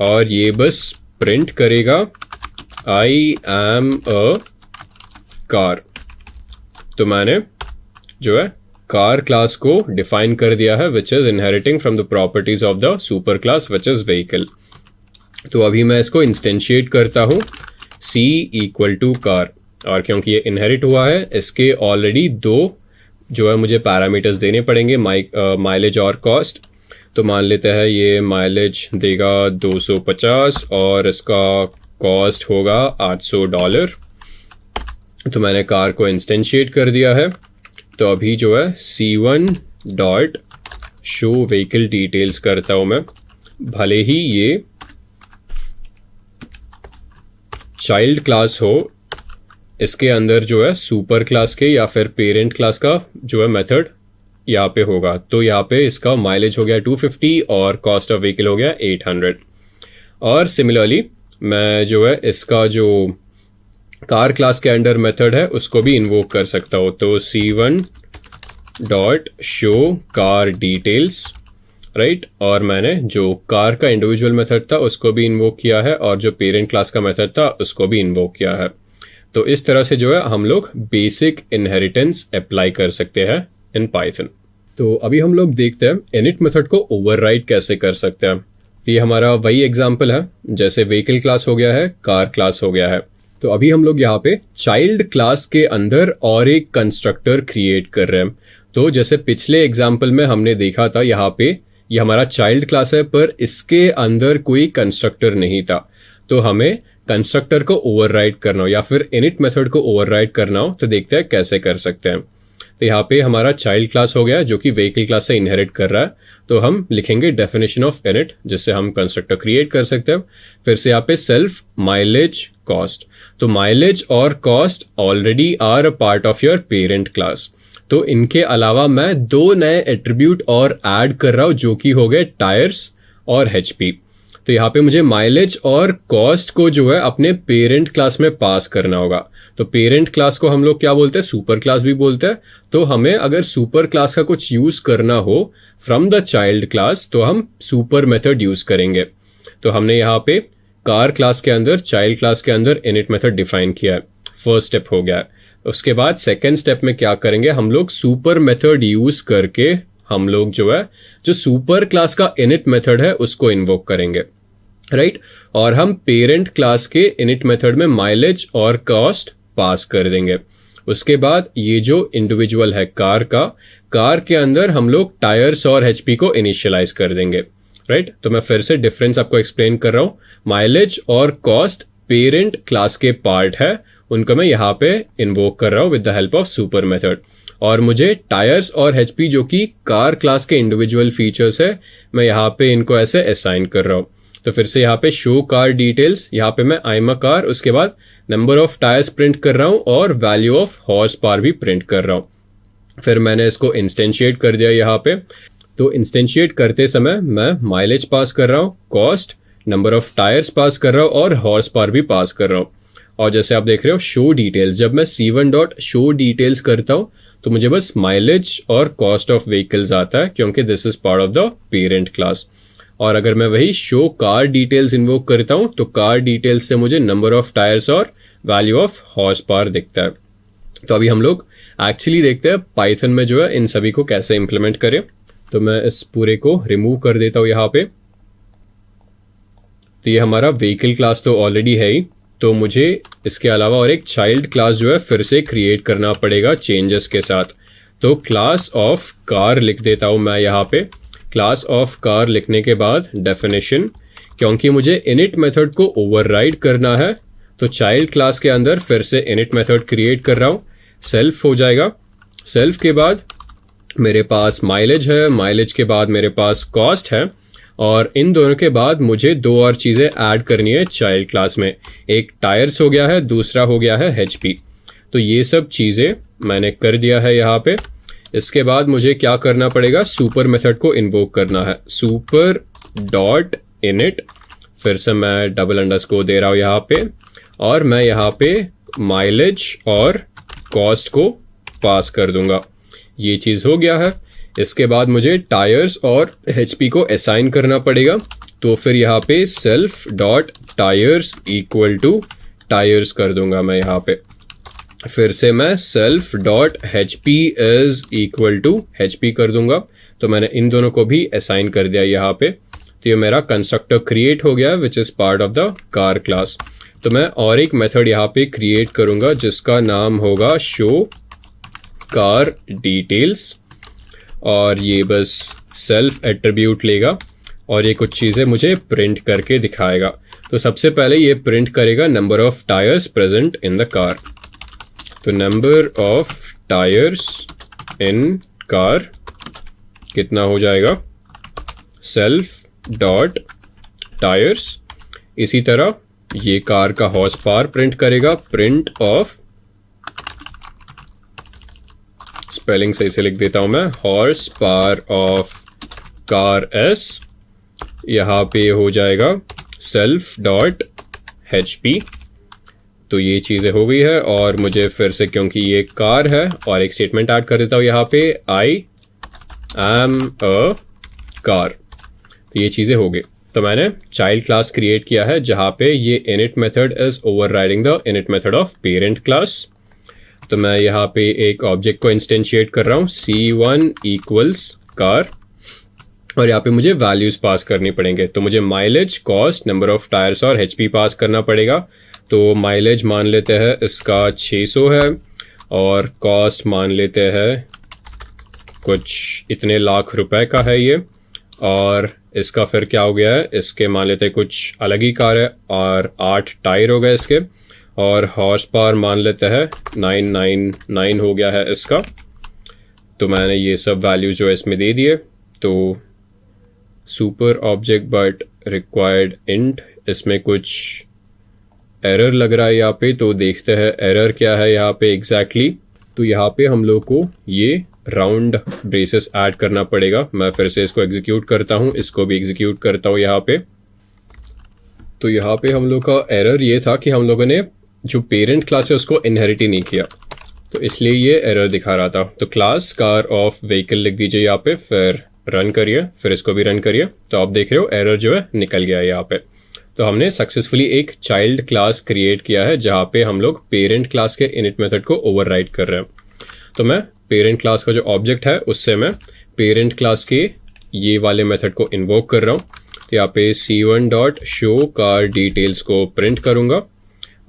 और ये बस प्रिंट करेगा आई एम अ कार। तो मैंने जो है कार क्लास को डिफाइन कर दिया है which is inheriting from the properties of the super class which is vehicle. तो अभी मैं इसको इंस्टेंशिएट करता हूं c इक्वल टू कार, और क्योंकि ये इनहेरिट हुआ है इसके ऑलरेडी 2 जो है मुझे पैरामीटर्स देने पड़ेंगे, माइलेज और कॉस्ट। तो मान लेते हैं ये माइलेज देगा 250 और इसका कॉस्ट होगा $800। तो मैंने कार को इंस्टेंशिएट कर दिया है। तो अभी जो है c1 dot show vehicle details करता हूं मैं। भले ही ये चाइल्ड क्लास हो, इसके अंदर जो है सुपर क्लास के या फिर पेरेंट क्लास का जो है मेथड यहाँ पे होगा, तो यहाँ पे इसका माइलेज हो गया 250 और कॉस्ट ऑफ व्हीकल हो गया 800। और सिमिलरली मैं जो है इसका जो कार क्लास के अंडर मेथड है उसको भी इन्वोक कर सकता हूँ। तो C1 dot show car details, right, और मैंने जो कार का इंडिविजुअल मेथड था उसको भी इन्वोक किया है और जो पेरेंट क्लास का मेथड था उसको भी इन्वोक किया है। तो इस तरह से जो है हम लोग बेसिक इनहेरिटेंस अप्लाई कर सकते हैं इन पाइथन। तो अभी हम लोग देखते हैं इनिट मेथड को ओवरराइड कैसे कर सकते हैं। तो ये हमारा वही एग्जांपल है, जैसे व्हीकल क्लास हो गया है, कार क्लास हो गया है। तो अभी हम लोग यहाँ पे चाइल्ड क्लास के अंदर और एक कंस्ट्रक्टर क्रिएट कर रहे हैं। तो जैसे पिछले एग्जांपल में हमने देखा था, यहाँ पे ये हमारा चाइल्ड क्लास है पर इसके अंदर कोई कंस्ट्रक्टर नहीं था। तो हमें कंस्ट्रक्टर को ओवरराइड करना हो या फिर इनिट मेथड को ओवरराइड करना हो तो देखते हैं कैसे कर सकते हैं। तो यहाँ पे हमारा चाइल्ड क्लास हो गया जो कि व्हीकल क्लास से इनहेरिट कर रहा है। तो हम लिखेंगे डेफिनेशन ऑफ इनिट, जिससे हम कंस्ट्रक्टर क्रिएट कर सकते हैं। फिर से यहाँ पे सेल्फ माइलेज कॉस्ट। तो माइलेज और cost already are a part of your parent class. तो इनके अलावा मैं 2 नए एट्रीब्यूट और ऐड कर रहा हूं जो कि हो गए टायर्स और HP। तो यहाँ पे मुझे माइलेज और कॉस्ट को जो है अपने पेरेंट क्लास में पास करना होगा। तो पेरेंट क्लास को हम लोग क्या बोलते हैं, सुपर क्लास भी बोलते हैं। तो हमें अगर सुपर क्लास का कुछ यूज करना हो फ्रॉम द चाइल्ड क्लास तो हम सुपर मेथड यूज करेंगे। तो हमने यहाँ पे कार क्लास के अंदर, चाइल्ड क्लास के अंदर इनिट मेथड डिफाइन किया है, फर्स्ट स्टेप हो गया है। उसके बाद सेकेंड स्टेप में क्या करेंगे, हम लोग सुपर मेथड यूज करके हम लोग जो है जो सुपर क्लास का इनिट मेथड है उसको इन्वोक करेंगे, राइट। और हम पेरेंट क्लास के इनिट मेथड में माइलेज और कॉस्ट पास कर देंगे। उसके बाद ये जो इंडिविजुअल है कार का, कार के अंदर हम लोग टायर्स और HP को इनिशियलाइज कर देंगे, राइट। तो मैं फिर से डिफरेंस आपको एक्सप्लेन कर रहा हूं। माइलेज और कॉस्ट पेरेंट क्लास के पार्ट है, उनको मैं यहाँ पे इन्वोक कर रहा हूँ with the help of super method. और मुझे टायर्स और HP जो कि कार क्लास के इंडिविजुअल फीचर्स है, मैं यहाँ पे इनको ऐसे असाइन कर रहा हूँ। तो फिर से यहाँ पे शो कार डिटेल्स, यहाँ पे मैं आई एम अ कार, उसके बाद नंबर ऑफ टायर्स प्रिंट कर रहा हूँ और वैल्यू ऑफ हॉर्स पावर भी प्रिंट कर रहा हूँ। फिर मैंने इसको इंस्टेंशिएट कर दिया यहाँ पे। तो इंस्टेंशिएट करते समय मैं माइलेज पास कर रहा हूँ, कॉस्ट, नंबर ऑफ टायर्स पास कर रहा हूँ और हॉर्स पावर भी पास कर रहा हूँ। और जैसे आप देख रहे हो शो डिटेल्स, जब मैं C1 डॉट शो डिटेल्स करता हूँ तो मुझे बस माइलेज और कॉस्ट ऑफ व्हीकल्स आता है क्योंकि this is part of the parent class. और अगर मैं वही शो कार डिटेल्स इन्वोक करता हूँ तो कार डिटेल्स से मुझे नंबर ऑफ टायर्स और वैल्यू ऑफ हॉर्स पावर दिखता है। तो अभी हम लोग एक्चुअली देखते हैं पाइथन में जो है इन सभी को कैसे इंप्लीमेंट करें। तो मैं इस पूरे को रिमूव कर देता हूँ यहाँ पे। तो ये हमारा व्हीकल क्लास तो ऑलरेडी है ही, तो मुझे इसके अलावा और एक चाइल्ड क्लास जो है फिर से क्रिएट करना पड़ेगा चेंजेस के साथ। तो क्लास ऑफ कार लिख देता हूँ मैं यहाँ पे। क्लास ऑफ कार लिखने के बाद डेफिनेशन, क्योंकि मुझे इनिट मेथड को ओवरराइड करना है तो चाइल्ड क्लास के अंदर फिर से इनिट मेथड क्रिएट कर रहा हूँ। सेल्फ हो जाएगा, सेल्फ के बाद मेरे पास माइलेज है, माइलेज के बाद मेरे पास कॉस्ट है, और इन दोनों के बाद मुझे 2 और चीज़ें ऐड करनी है चाइल्ड क्लास में। एक टायर्स हो गया है, दूसरा हो गया है HP। तो ये सब चीज़ें मैंने कर दिया है यहाँ पे। इसके बाद मुझे क्या करना पड़ेगा, सुपर मेथड को इन्वोक करना है, सुपर डॉट इनिट। फिर से मैं डबल अंडरस्कोर दे रहा हूँ यहाँ पे, और मैं यहाँ पे माइलेज और कॉस्ट को पास कर दूंगा। ये चीज़ हो गया है। इसके बाद मुझे टायर्स और HP को असाइन करना पड़ेगा। तो फिर यहाँ पे self dot tyres equal to tyres कर दूंगा मैं यहाँ पे। फिर से मैं self dot HP is equal to HP कर दूंगा। तो मैंने इन दोनों को भी असाइन कर दिया यहाँ पे। तो ये मेरा कंस्ट्रक्टर क्रिएट हो गया which is part of the car class. तो मैं और एक मेथड यहाँ पे क्रिएट करूंगा जिसका नाम होगा शो कार डिटेल्स, और ये बस सेल्फ एट्रीब्यूट लेगा और ये कुछ चीज़ें मुझे प्रिंट करके दिखाएगा। तो सबसे पहले ये प्रिंट करेगा number of tyres present in the car. तो number of tyres in car कितना हो जाएगा, सेल्फ डॉट टायर्स। इसी तरह ये कार का हॉर्स पावर प्रिंट करेगा, प्रिंट ऑफ स्पेलिंग सही से लिख देता हूं मैं, horse power of car S, यहाँ पे हो जाएगा सेल्फ डॉट HP। तो ये चीज़ें हो गई है, और मुझे फिर से क्योंकि ये कार है और एक स्टेटमेंट ऐड कर देता हूँ यहाँ पे, आई एम अ कार। तो ये चीज़ें हो गई। तो मैंने चाइल्ड क्लास क्रिएट किया है जहाँ पे ये init method is overriding the init method of parent class. तो मैं यहाँ पे एक ऑब्जेक्ट को इंस्टेंशिएट कर रहा हूँ, C1 इक्वल्स कार, और यहाँ पे मुझे वैल्यूज पास करनी पड़ेंगे। तो मुझे mileage, cost, number of tyres और HP पास करना पड़ेगा। तो माइलेज मान लेते हैं इसका 600 है, और कॉस्ट मान लेते हैं कुछ इतने लाख रुपए का है ये, और इसका फिर क्या हो गया है, इसके मान लेते हैं कुछ अलग ही कार है, और 8 टायर हो गए इसके, और हॉर्स पावर मान लेते हैं 999 हो गया है इसका। तो मैंने ये सब वैल्यू जो है इसमें दे दिए। तो super object but required int, इसमें कुछ एरर लग रहा है यहाँ पे, तो देखते हैं एरर क्या है यहाँ पे एग्जैक्टली। तो यहाँ पे हम लोग को ये राउंड ब्रेसेस ऐड करना पड़ेगा। मैं फिर से इसको एग्जीक्यूट करता हूँ, इसको भी एग्जीक्यूट करता हूँ यहाँ पे। तो यहाँ पे हम लोग का एरर ये था कि हम लोगों ने जो पेरेंट क्लास है उसको इनहेरिट ही नहीं किया, तो इसलिए ये एरर दिखा रहा था। तो क्लास कार ऑफ व्हीकल लिख दीजिए यहाँ पे, फिर रन करिए, फिर इसको भी रन करिए। तो आप देख रहे हो एरर जो है निकल गया है यहाँ पे। तो हमने सक्सेसफुली एक चाइल्ड क्लास क्रिएट किया है जहाँ पे हम लोग पेरेंट क्लास के इनिट मेथड को ओवरराइड कर रहे हैं। तो मैं पेरेंट क्लास का जो ऑब्जेक्ट है उससे मैं पेरेंट क्लास के ये वाले मेथड को इन्वोक कर रहा हूँ। तो यहाँ पे C1 dot show car details को प्रिंट करूंगा,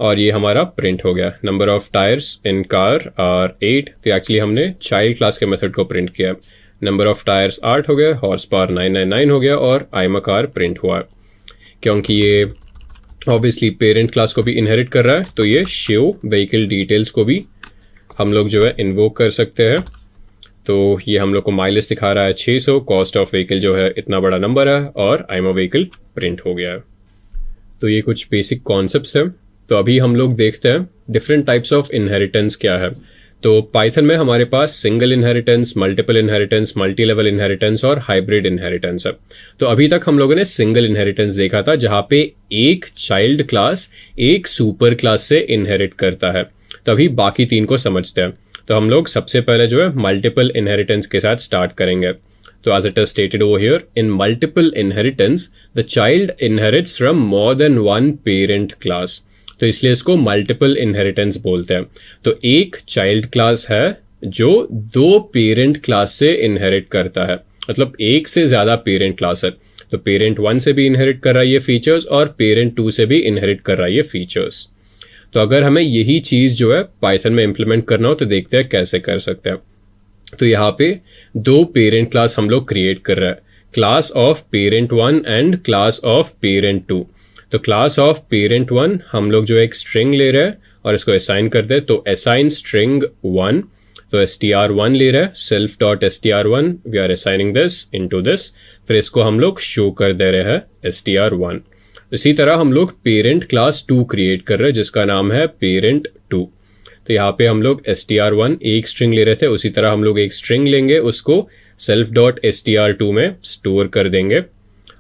और ये हमारा प्रिंट हो गया। Number of tyres in car are 8। तो एक्चुअली हमने चाइल्ड क्लास के मेथड को प्रिंट किया। नंबर ऑफ टायर्स 8 हो गया, हॉर्स पावर 999 हो गया, और I am a car print हुआ है। क्योंकि ये ऑब्वियसली पेरेंट क्लास को भी इनहेरिट कर रहा है, तो ये शो व्हीकल डिटेल्स को भी हम लोग जो है इन्वोक कर सकते हैं। तो ये हम लोग को माइलेज दिखा रहा है 600, कॉस्ट ऑफ व्हीकल जो है इतना बड़ा नंबर है, और I am a vehicle print हो गया है। तो ये कुछ बेसिक कॉन्सेप्ट्स हैं। तो अभी हम लोग देखते हैं डिफरेंट टाइप्स ऑफ इनहेरिटेंस क्या है। तो पाइथन में हमारे पास single inheritance, multiple inheritance, multi level inheritance और हाइब्रिड इनहेरिटेंस है। तो अभी तक हम लोगों ने सिंगल इनहेरिटेंस देखा था, जहां पे एक चाइल्ड क्लास एक सुपर क्लास से इनहेरिट करता है। तो अभी बाकी 3 को समझते हैं। तो हम लोग सबसे पहले जो है मल्टीपल इनहेरिटेंस के साथ स्टार्ट करेंगे। तो as it is stated over here, in multiple inheritance, the child inherits from more than one parent class. तो इसलिए इसको मल्टीपल इनहेरिटेंस बोलते हैं। तो एक चाइल्ड क्लास है जो 2 पेरेंट क्लास से इनहेरिट करता है, मतलब एक से ज्यादा पेरेंट क्लास है। तो पेरेंट 1 से भी इनहेरिट कर रहा है ये फीचर्स, और पेरेंट 2 से भी इनहेरिट कर रहा है ये फीचर्स। तो अगर हमें यही चीज जो है पाइथन में इंप्लीमेंट करना हो तो देखते हैं कैसे कर सकते हैं। तो यहाँ पे 2 पेरेंट क्लास हम लोग क्रिएट कर रहे हैं, class of parent 1 and class of parent 2। तो क्लास ऑफ पेरेंट 1 हम लोग जो एक स्ट्रिंग ले रहे हैं और इसको असाइन कर दे, तो असाइन स्ट्रिंग 1। तो str1 ले रहा है, self dot str1, we are assigning this into this. फिर इसको हम लोग शो कर दे रहे हैं str1। इसी तरह हम लोग पेरेंट क्लास 2 क्रिएट कर रहे हैं जिसका नाम है पेरेंट 2। तो यहाँ पे हम लोग str1 एक स्ट्रिंग ले रहे थे, उसी तरह हम लोग एक स्ट्रिंग लेंगे, उसको सेल्फ डॉट str2 में स्टोर कर देंगे,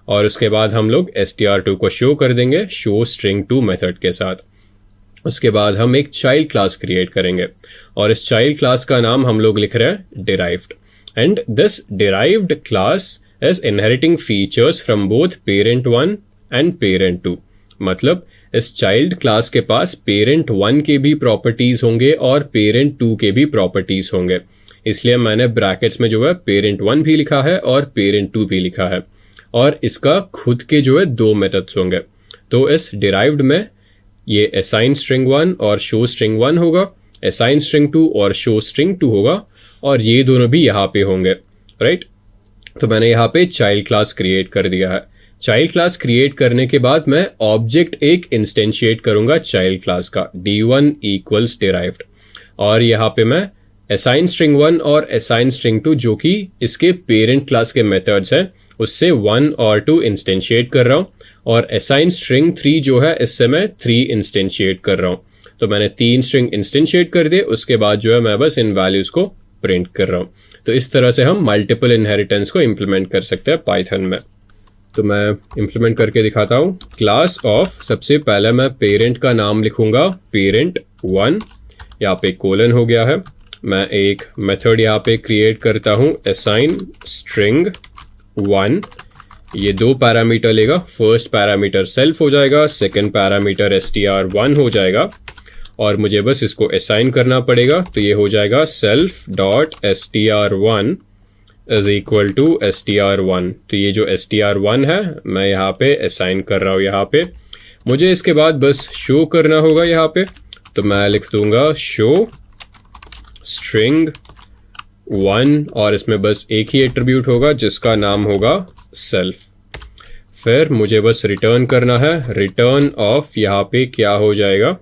और उसके बाद हम लोग str2 को शो कर देंगे शो स्ट्रिंग 2 मेथड के साथ। उसके बाद हम एक चाइल्ड क्लास क्रिएट करेंगे, और इस चाइल्ड क्लास का नाम हम लोग लिख रहे हैं derived, and this derived class is inheriting features from both parent 1 and parent 2। मतलब इस चाइल्ड क्लास के पास पेरेंट 1 के भी प्रॉपर्टीज होंगे और पेरेंट 2 के भी प्रॉपर्टीज होंगे, इसलिए मैंने ब्रैकेट्स में जो है पेरेंट 1 भी लिखा है और पेरेंट 2 भी लिखा है। और इसका खुद के जो है 2 मेथड्स होंगे। तो इस डिराइव्ड में ये असाइन स्ट्रिंग 1 और शो स्ट्रिंग 1 होगा, असाइन स्ट्रिंग 2 और शो स्ट्रिंग 2 होगा, और ये दोनों भी यहाँ पे होंगे, राइट। तो मैंने यहाँ पे चाइल्ड क्लास क्रिएट कर दिया है। चाइल्ड क्लास क्रिएट करने के बाद मैं ऑब्जेक्ट एक इंस्टेंशिएट करूंगा चाइल्ड क्लास का, d1 इक्वल्स डिराइव्ड, और यहाँ पे मैं असाइन स्ट्रिंग 1 और असाइन स्ट्रिंग 2 जो कि इसके पेरेंट क्लास के मेथड्स हैं उससे 1 और 2 इंस्टेंशिएट कर रहा हूँ, और असाइन स्ट्रिंग 3 जो है इससे मैं 3 इंस्टेंशिएट कर रहा हूँ। तो मैंने 3 स्ट्रिंग इंस्टेंशिएट कर दिए, उसके बाद जो है मैं बस इन वैल्यूज को प्रिंट कर रहा हूँ। तो इस तरह से हम मल्टीपल इनहेरिटेंस को इम्प्लीमेंट कर सकते हैं पाइथन में। तो मैं इम्प्लीमेंट करके दिखाता हूँ। क्लास ऑफ, सबसे पहले मैं पेरेंट का नाम लिखूंगा parent1, यहाँ पे कोलन हो गया है। मैं एक मेथड यहाँ पे क्रिएट करता हूँ assign string 1, ये 2 पैरामीटर लेगा। फर्स्ट पैरामीटर सेल्फ हो जाएगा, सेकंड पैरामीटर str1 हो जाएगा, और मुझे बस इसको असाइन करना पड़ेगा। तो ये हो जाएगा self.str1 is equal to str1। तो ये जो str1 है मैं यहाँ पे असाइन कर रहा हूँ। यहाँ पे मुझे इसके बाद बस शो करना होगा यहाँ पे। तो मैं लिख दूंगा शो स्ट्रिंग 1, और इसमें बस एक ही एट्रीब्यूट होगा जिसका नाम होगा सेल्फ। फिर मुझे बस रिटर्न करना है, रिटर्न ऑफ यहाँ पे क्या हो जाएगा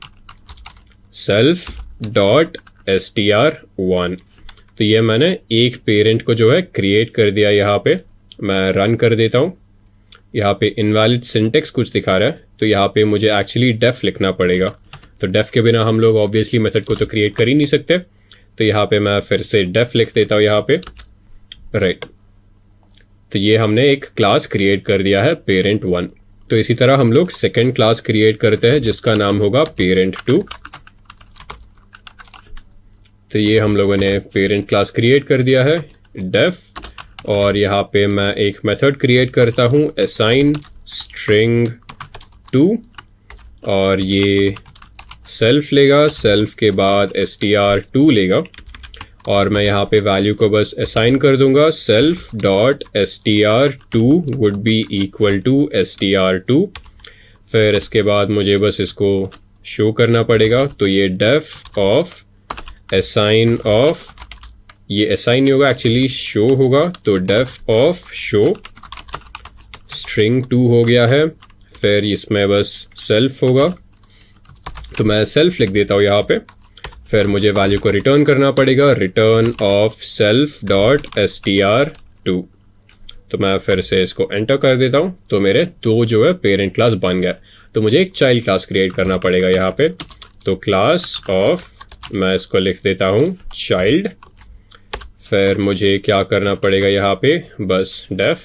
self.str1। तो ये मैंने एक पेरेंट को जो है क्रिएट कर दिया। यहाँ पे मैं रन कर देता हूँ। यहाँ पे इनवैलिड सिंटेक्स कुछ दिखा रहा है, तो यहाँ पे मुझे एक्चुअली डेफ लिखना पड़ेगा। तो डेफ के बिना हम लोग ऑब्वियसली मेथड को तो क्रिएट कर ही नहीं सकते। तो यहाँ पे मैं फिर से डेफ लिख देता हूँ यहाँ पे, राइट। तो ये हमने एक क्लास क्रिएट कर दिया है parent1। तो इसी तरह हम लोग सेकेंड क्लास क्रिएट करते हैं जिसका नाम होगा parent2। तो ये हम लोगों ने पेरेंट क्लास क्रिएट कर दिया है डेफ, और यहाँ पे मैं एक मेथड क्रिएट करता हूँ assign string 2, और ये सेल्फ लेगा, सेल्फ के बाद str2 लेगा, और मैं यहाँ पे वैल्यू को बस असाइन कर दूंगा self.str2 would be equal to str2। फिर इसके बाद मुझे बस इसको शो करना पड़ेगा। तो ये डेफ ऑफ assign ऑफ, ये assign नहीं होगा एक्चुअली शो होगा। तो डेफ ऑफ शो स्ट्रिंग 2 हो गया है। फिर इसमें बस सेल्फ होगा, तो मैं सेल्फ लिख देता हूँ यहाँ पे। फिर मुझे वैल्यू को रिटर्न करना पड़ेगा, रिटर्न ऑफ self.str2। तो मैं फिर से इसको एंटर कर देता हूँ। तो मेरे 2 जो है पेरेंट क्लास बन गया। तो मुझे एक चाइल्ड क्लास क्रिएट करना पड़ेगा यहाँ पे। तो क्लास ऑफ, मैं इसको लिख देता हूँ चाइल्ड। फिर मुझे क्या करना पड़ेगा यहाँ पे, बस डेफ,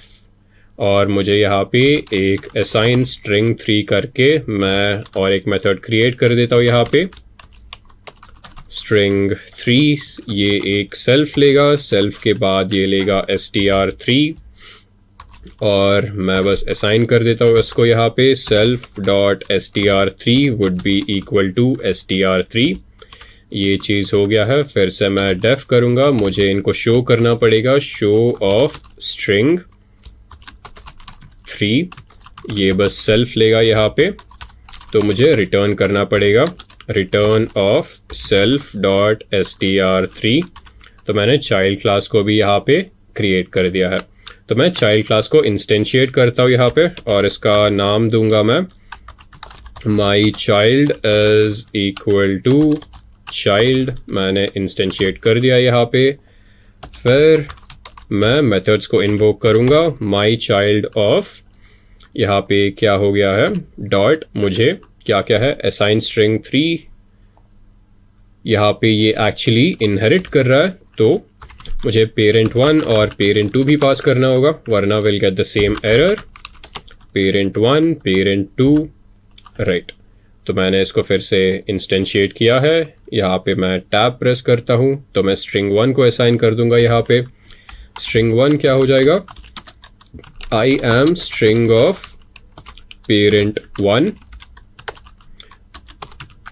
और मुझे यहाँ पे एक assign string 3 करके मैं और एक मेथड क्रिएट कर देता हूँ यहाँ पे string 3। ये एक सेल्फ लेगा, सेल्फ के बाद ये लेगा str3, और मैं बस असाइन कर देता हूँ इसको यहाँ पे self.str3 would be equal to str3। ये चीज़ हो गया है। फिर से मैं डेफ करूँगा, मुझे इनको शो करना पड़ेगा शो ऑफ स्ट्रिंग 3, ये बस सेल्फ लेगा यहाँ पे। तो मुझे रिटर्न करना पड़ेगा रिटर्न ऑफ self.str3। तो मैंने चाइल्ड क्लास को भी यहाँ पे क्रिएट कर दिया है। तो मैं चाइल्ड क्लास को इंस्टेंशिएट करता हूँ यहाँ पे, और इसका नाम दूंगा मैं my child is equal to child। मैंने इंस्टेंशिएट कर दिया यहाँ पे। फिर मैं मेथड्स को इन्वोक करूँगा my child of, यहाँ पे क्या हो गया है डॉट, मुझे क्या क्या है assign string 3, यहाँ पे ये एक्चुअली इनहेरिट कर रहा है। तो मुझे parent1 और parent2 भी पास करना होगा, वरना will get the same error parent1 parent2, right. तो मैंने इसको फिर से इंस्टेंशिएट किया है। यहाँ पे मैं टैब प्रेस करता हूँ, तो मैं string 1 को असाइन कर दूंगा यहाँ पे। string 1 क्या हो जाएगा, I am string of parent1।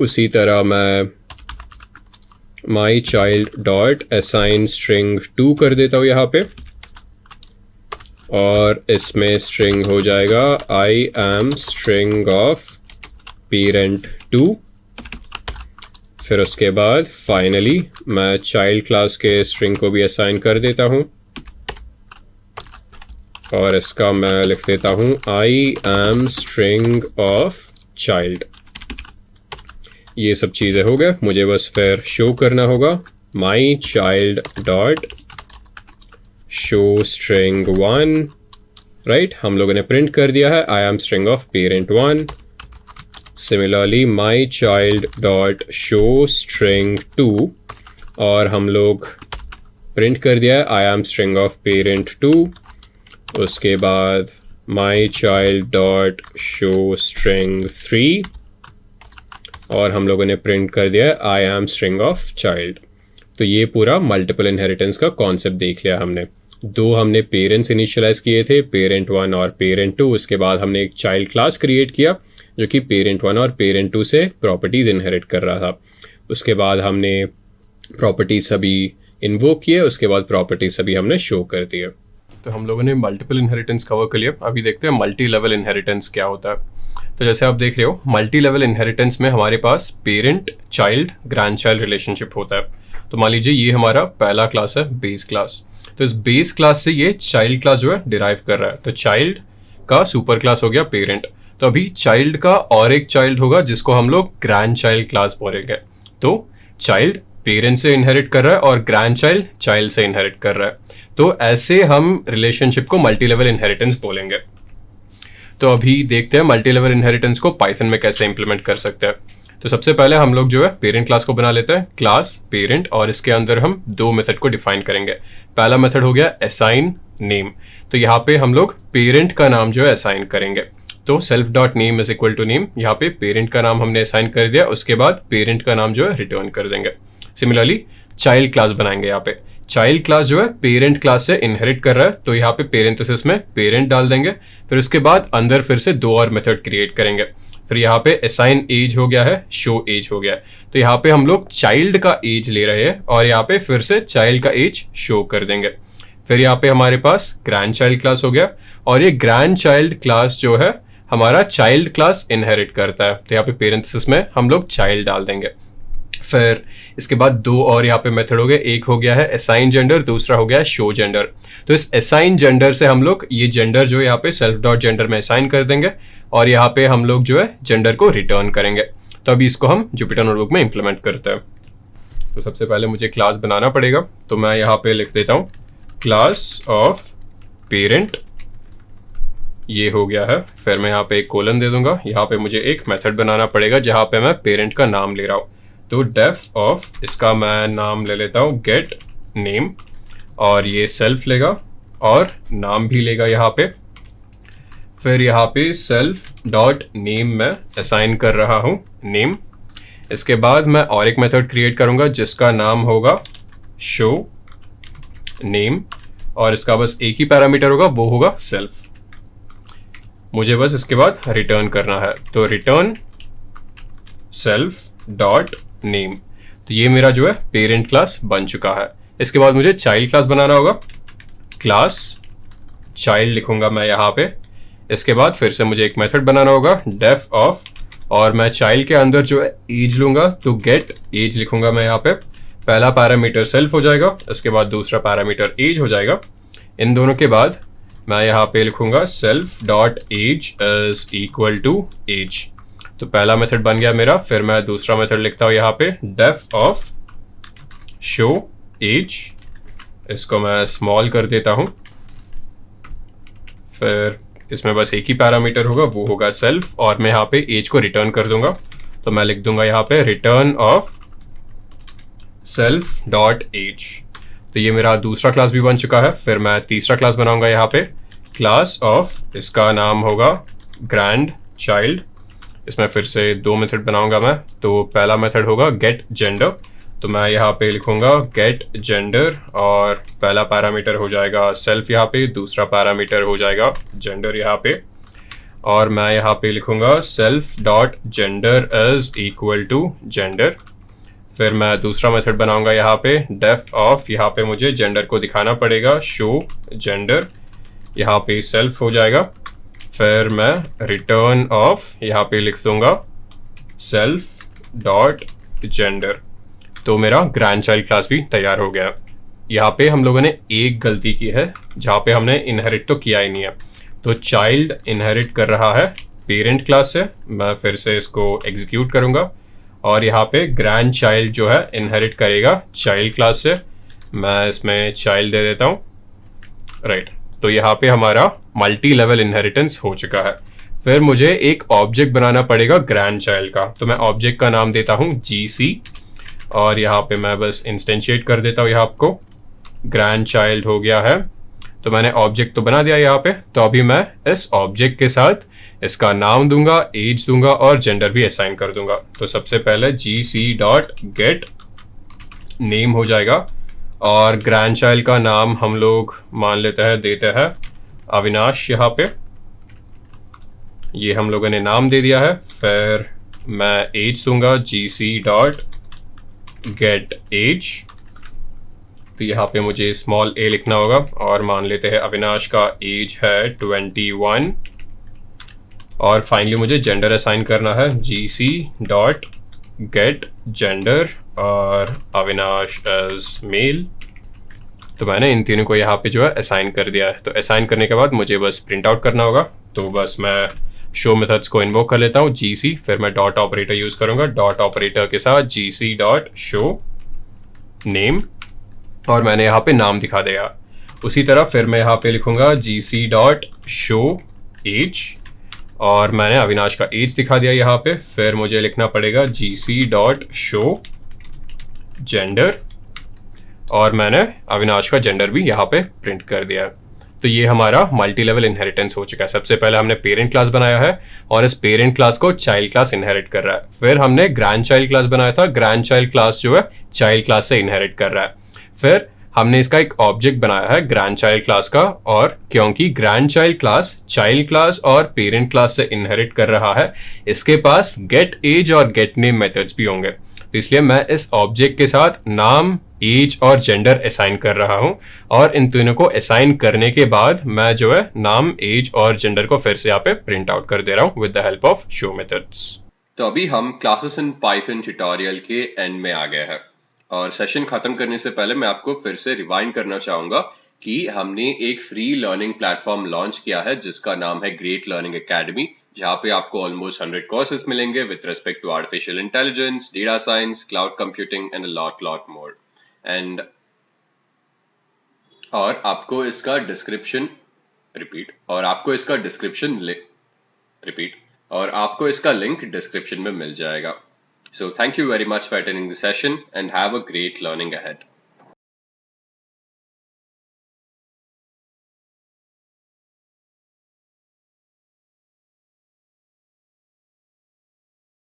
उसी तरह मैं my child dot assign string 2 कर देता हूँ यहाँ पे, और इसमें string हो जाएगा I am string of parent2। फिर उसके बाद फाइनली मैं चाइल्ड क्लास के स्ट्रिंग को भी असाइन कर देता हूँ, और इसका मैं लिख देता हूँ I am string of child। ये सब चीज़ें हो गए। मुझे बस फिर शो करना होगा my child dot show string 1, right. हम लोगों ने प्रिंट कर दिया है I am string of parent1। Similarly my child dot show string 2, और हम लोग प्रिंट कर दिया है I am string of parent 2, उसके बाद my child dot show string 3, और हम लोगों ने प्रिंट कर दिया है I am string of child. तो ये पूरा मल्टीपल इनहेरिटेंस का कॉन्सेप्ट देख लिया हमने। दो हमने पेरेंट्स इनिशियलाइज किए थे, पेरेंट 1 और पेरेंट 2। उसके बाद हमने एक चाइल्ड क्लास क्रिएट किया जो कि पेरेंट 1 और पेरेंट 2 से प्रॉपर्टीज इनहेरिट कर रहा था। उसके बाद हमने प्रॉपर्टीज सभी इन्वोक किए, उसके बाद प्रॉपर्टीज सभी हमने शो कर दिए। तो हम लोगों ने मल्टीपल इनहेरिटेंस कवर कर लिया। अभी देखते हैं मल्टी लेवल इनहेरिटेंस क्या होता है। तो जैसे आप देख रहे हो, मल्टी लेवल इनहेरिटेंस में हमारे पास parent child grandchild relationship होता है। तो मान लीजिए ये हमारा पहला क्लास है, बेस क्लास। तो इस बेस क्लास से ये चाइल्ड क्लास जो है डिराइव कर रहा है। तो चाइल्ड का सुपर क्लास हो गया पेरेंट। तो अभी चाइल्ड का और एक चाइल्ड होगा जिसको हम लोग ग्रैंड चाइल्ड क्लास बोलेंगे। तो चाइल्ड पेरेंट से इनहेरिट कर रहा है और ग्रैंड चाइल्ड चाइल्ड से इनहेरिट कर रहा है। तो ऐसे हम रिलेशनशिप को मल्टी लेवल इनहेरिटेंस बोलेंगे। तो अभी देखते हैं मल्टी लेवल इनहेरिटेंस को पाइथन में कैसे इंप्लीमेंट कर सकते हैं। तो सबसे पहले हम लोग जो है पेरेंट क्लास को बना लेते हैं, क्लास पेरेंट, और इसके अंदर हम दो मेथड को डिफाइन करेंगे। पहला मेथड हो गया असाइन नेम। तो यहाँ पे हम लोग पेरेंट का नाम जो है असाइन करेंगे। तो self dot name is equal to name, यहाँ पे पेरेंट का नाम हमने असाइन कर दिया, उसके बाद पेरेंट का नाम जो है रिटर्न कर देंगे। सिमिलरली चाइल्ड क्लास बनाएंगे। यहाँ पे चाइल्ड क्लास जो है पेरेंट क्लास से इनहेरिट कर रहा है, तो यहाँ पे पेरेंथेसिस में पेरेंट डाल देंगे। फिर उसके बाद अंदर फिर से दो और मेथड क्रिएट करेंगे। फिर यहाँ पे असाइन एज हो गया है, शो एज हो गया है। तो यहाँ पे हम लोग चाइल्ड का एज ले रहे हैं और यहाँ पे फिर से चाइल्ड का एज शो कर देंगे। फिर यहाँ पे हमारे पास ग्रैंड चाइल्ड क्लास हो गया, और ये ग्रैंड चाइल्ड क्लास जो है हमारा चाइल्ड क्लास इनहेरिट करता है। तो यहाँ पे पेरेंथेसिस में हम लोग चाइल्ड डाल देंगे। फिर इसके बाद दो और यहाँ पे मेथड हो गए। एक हो गया है असाइन जेंडर, दूसरा हो गया है शो जेंडर। तो इस असाइन जेंडर से हम लोग ये जेंडर जो यहाँ पे सेल्फ डॉट जेंडर में असाइन कर देंगे, और यहाँ पे हम लोग जो है जेंडर को रिटर्न करेंगे। तो अभी इसको हम जुपिटर नोटबुक में इंप्लीमेंट करते हैं। तो सबसे पहले मुझे क्लास बनाना पड़ेगा। तो मैं यहाँ पे लिख देता हूँ क्लास ऑफ पेरेंट, ये हो गया है। फिर मैं यहाँ पे एक कोलन दे दूंगा। यहाँ पे मुझे एक मेथड बनाना पड़ेगा जहाँ पे मैं पेरेंट का नाम ले रहा हूँ। तो डेफ ऑफ, इसका मैं नाम ले लेता हूँ गेट नेम, और ये सेल्फ लेगा और नाम भी लेगा यहाँ पे। फिर यहाँ पे सेल्फ डॉट नेम में असाइन कर रहा हूँ नेम। इसके बाद मैं और एक मेथड क्रिएट करूँगा जिसका नाम होगा शो नेम, और इसका बस एक ही पैरामीटर होगा, वो होगा सेल्फ। मुझे बस इसके बाद रिटर्न करना है। तो रिटर्न सेल्फ डॉट नेम। तो ये मेरा जो है पेरेंट क्लास बन चुका है। इसके बाद मुझे चाइल्ड क्लास बनाना होगा। क्लास चाइल्ड लिखूंगा मैं यहाँ पे। इसके बाद फिर से मुझे एक मेथड बनाना होगा डेफ ऑफ, और मैं चाइल्ड के अंदर जो है एज लूंगा। तो गेट एज लिखूंगा मैं यहाँ पे। पहला पैरामीटर सेल्फ हो जाएगा, इसके बाद दूसरा पैरामीटर एज हो जाएगा। इन दोनों के बाद मैं यहाँ पे लिखूंगा self dot age is equal to age. तो पहला मेथड बन गया मेरा। फिर मैं दूसरा मेथड लिखता हूँ यहाँ पे डेफ ऑफ शो एज, इसको मैं स्मॉल कर देता हूँ। फिर इसमें बस एक ही पैरामीटर होगा, वो होगा सेल्फ, और मैं यहाँ पे एज को रिटर्न कर दूंगा। तो मैं लिख दूंगा यहाँ पे return of self dot age. तो ये मेरा दूसरा क्लास भी बन चुका है। फिर मैं तीसरा क्लास बनाऊंगा यहाँ पे क्लास ऑफ, इसका नाम होगा ग्रैंड चाइल्ड। इसमें फिर से दो मेथड बनाऊंगा मैं। तो पहला मेथड होगा गेट जेंडर। तो मैं यहाँ पे लिखूंगा गेट जेंडर, और पहला पैरामीटर हो जाएगा सेल्फ यहाँ पे, दूसरा पैरामीटर हो जाएगा जेंडर यहाँ पे, और मैं यहाँ पे लिखूंगा self dot gender is equal to gender. फिर मैं दूसरा मेथड बनाऊंगा यहाँ पे डेफ ऑफ, यहाँ पे मुझे जेंडर को दिखाना पड़ेगा, शो जेंडर, यहाँ पे सेल्फ हो जाएगा। फिर मैं रिटर्न ऑफ यहाँ पे लिख दूंगा सेल्फ डॉट जेंडर। तो मेरा ग्रैंड चाइल्ड क्लास भी तैयार हो गया। यहाँ पे हम लोगों ने एक गलती की है जहाँ पे हमने इनहेरिट तो किया ही नहीं है। तो चाइल्ड इनहेरिट कर रहा है पेरेंट क्लास से। मैं फिर से इसको एग्जीक्यूट करूँगा, और यहाँ पे ग्रैंड चाइल्ड जो है इनहेरिट करेगा चाइल्ड क्लास से। मैं इसमें चाइल्ड दे देता हूँ, राइट। तो यहाँ पे हमारा मल्टी लेवल इनहेरिटेंस हो चुका है। फिर मुझे एक ऑब्जेक्ट बनाना पड़ेगा ग्रैंड चाइल्ड का। तो मैं ऑब्जेक्ट का नाम देता हूँ GC, और यहाँ पे मैं बस इंस्टेंशिएट कर देता हूँ यहाँ आपको ग्रैंड चाइल्ड हो गया है। तो मैंने ऑब्जेक्ट तो बना दिया यहाँ पे। तो अभी मैं इस ऑब्जेक्ट के साथ इसका नाम दूंगा, एज दूंगा और जेंडर भी असाइन कर दूंगा। तो सबसे पहले gc.get नेम हो जाएगा और ग्रैंड चाइल्ड का नाम हम लोग मान लेते हैं, देते हैं अविनाश। यहाँ पे ये हम लोगों ने नाम दे दिया है। फिर मैं एज दूंगा gc.get एज। तो यहाँ पे मुझे स्मॉल ए लिखना होगा और मान लेते हैं अविनाश का एज है 21। और फाइनली मुझे जेंडर असाइन करना है gc.get जेंडर और अविनाश एज मेल। तो मैंने इन तीनों को यहाँ पे जो है असाइन कर दिया है। तो असाइन करने के बाद मुझे बस प्रिंट आउट करना होगा। तो बस मैं शो मेथड्स को इन्वोक कर लेता हूँ gc, फिर मैं डॉट ऑपरेटर यूज करूंगा। डॉट ऑपरेटर के साथ gc.show नेम और मैंने यहाँ पे नाम दिखा देगा। उसी तरह फिर मैं यहाँ पे लिखूंगा gc.show एज और मैंने अविनाश का एज दिखा दिया यहाँ पे। फिर मुझे लिखना पड़ेगा gc.show जेंडर और मैंने अविनाश का जेंडर भी यहाँ पे प्रिंट कर दिया है। तो ये हमारा मल्टी लेवल इनहेरिटेंस हो चुका है। सबसे पहले हमने पेरेंट क्लास बनाया है और इस पेरेंट क्लास को चाइल्ड क्लास इनहेरिट कर रहा है। फिर हमने ग्रैंड चाइल्ड क्लास बनाया था, ग्रैंड चाइल्ड क्लास जो है चाइल्ड क्लास से इनहेरिट कर रहा है। फिर हमने इसका एक ऑब्जेक्ट बनाया है ग्रैंड चाइल्ड क्लास का, और क्योंकि grand child class child class और पेरेंट क्लास से इनहेरिट कर रहा है, इसके पास गेट एज और गेट नेम मेथड्स भी होंगे। तो इसलिए मैं इस ऑब्जेक्ट के साथ नाम, एज और जेंडर असाइन कर रहा हूं और इन तीनों को असाइन करने के बाद मैं जो है नाम, एज और जेंडर को फिर से यहाँ पे प्रिंट आउट कर दे रहा हूं with the help of show methods. तो अभी हम क्लासेस इन पाइथन ट्यूटोरियल के एंड में आ गए हैं और सेशन खत्म करने से पहले मैं आपको फिर से रिवाइंड करना चाहूंगा कि हमने एक फ्री लर्निंग प्लेटफॉर्म लॉन्च किया है जिसका नाम है ग्रेट लर्निंग एकेडमी, जहां पे आपको ऑलमोस्ट 100 कोर्सेज मिलेंगे with respect to artificial intelligence, data science, cloud computing and a lot more. And और आपको इसका डिस्क्रिप्शन लिंक डिस्क्रिप्शन में मिल जाएगा। So thank you very much for attending the session and have a great learning ahead.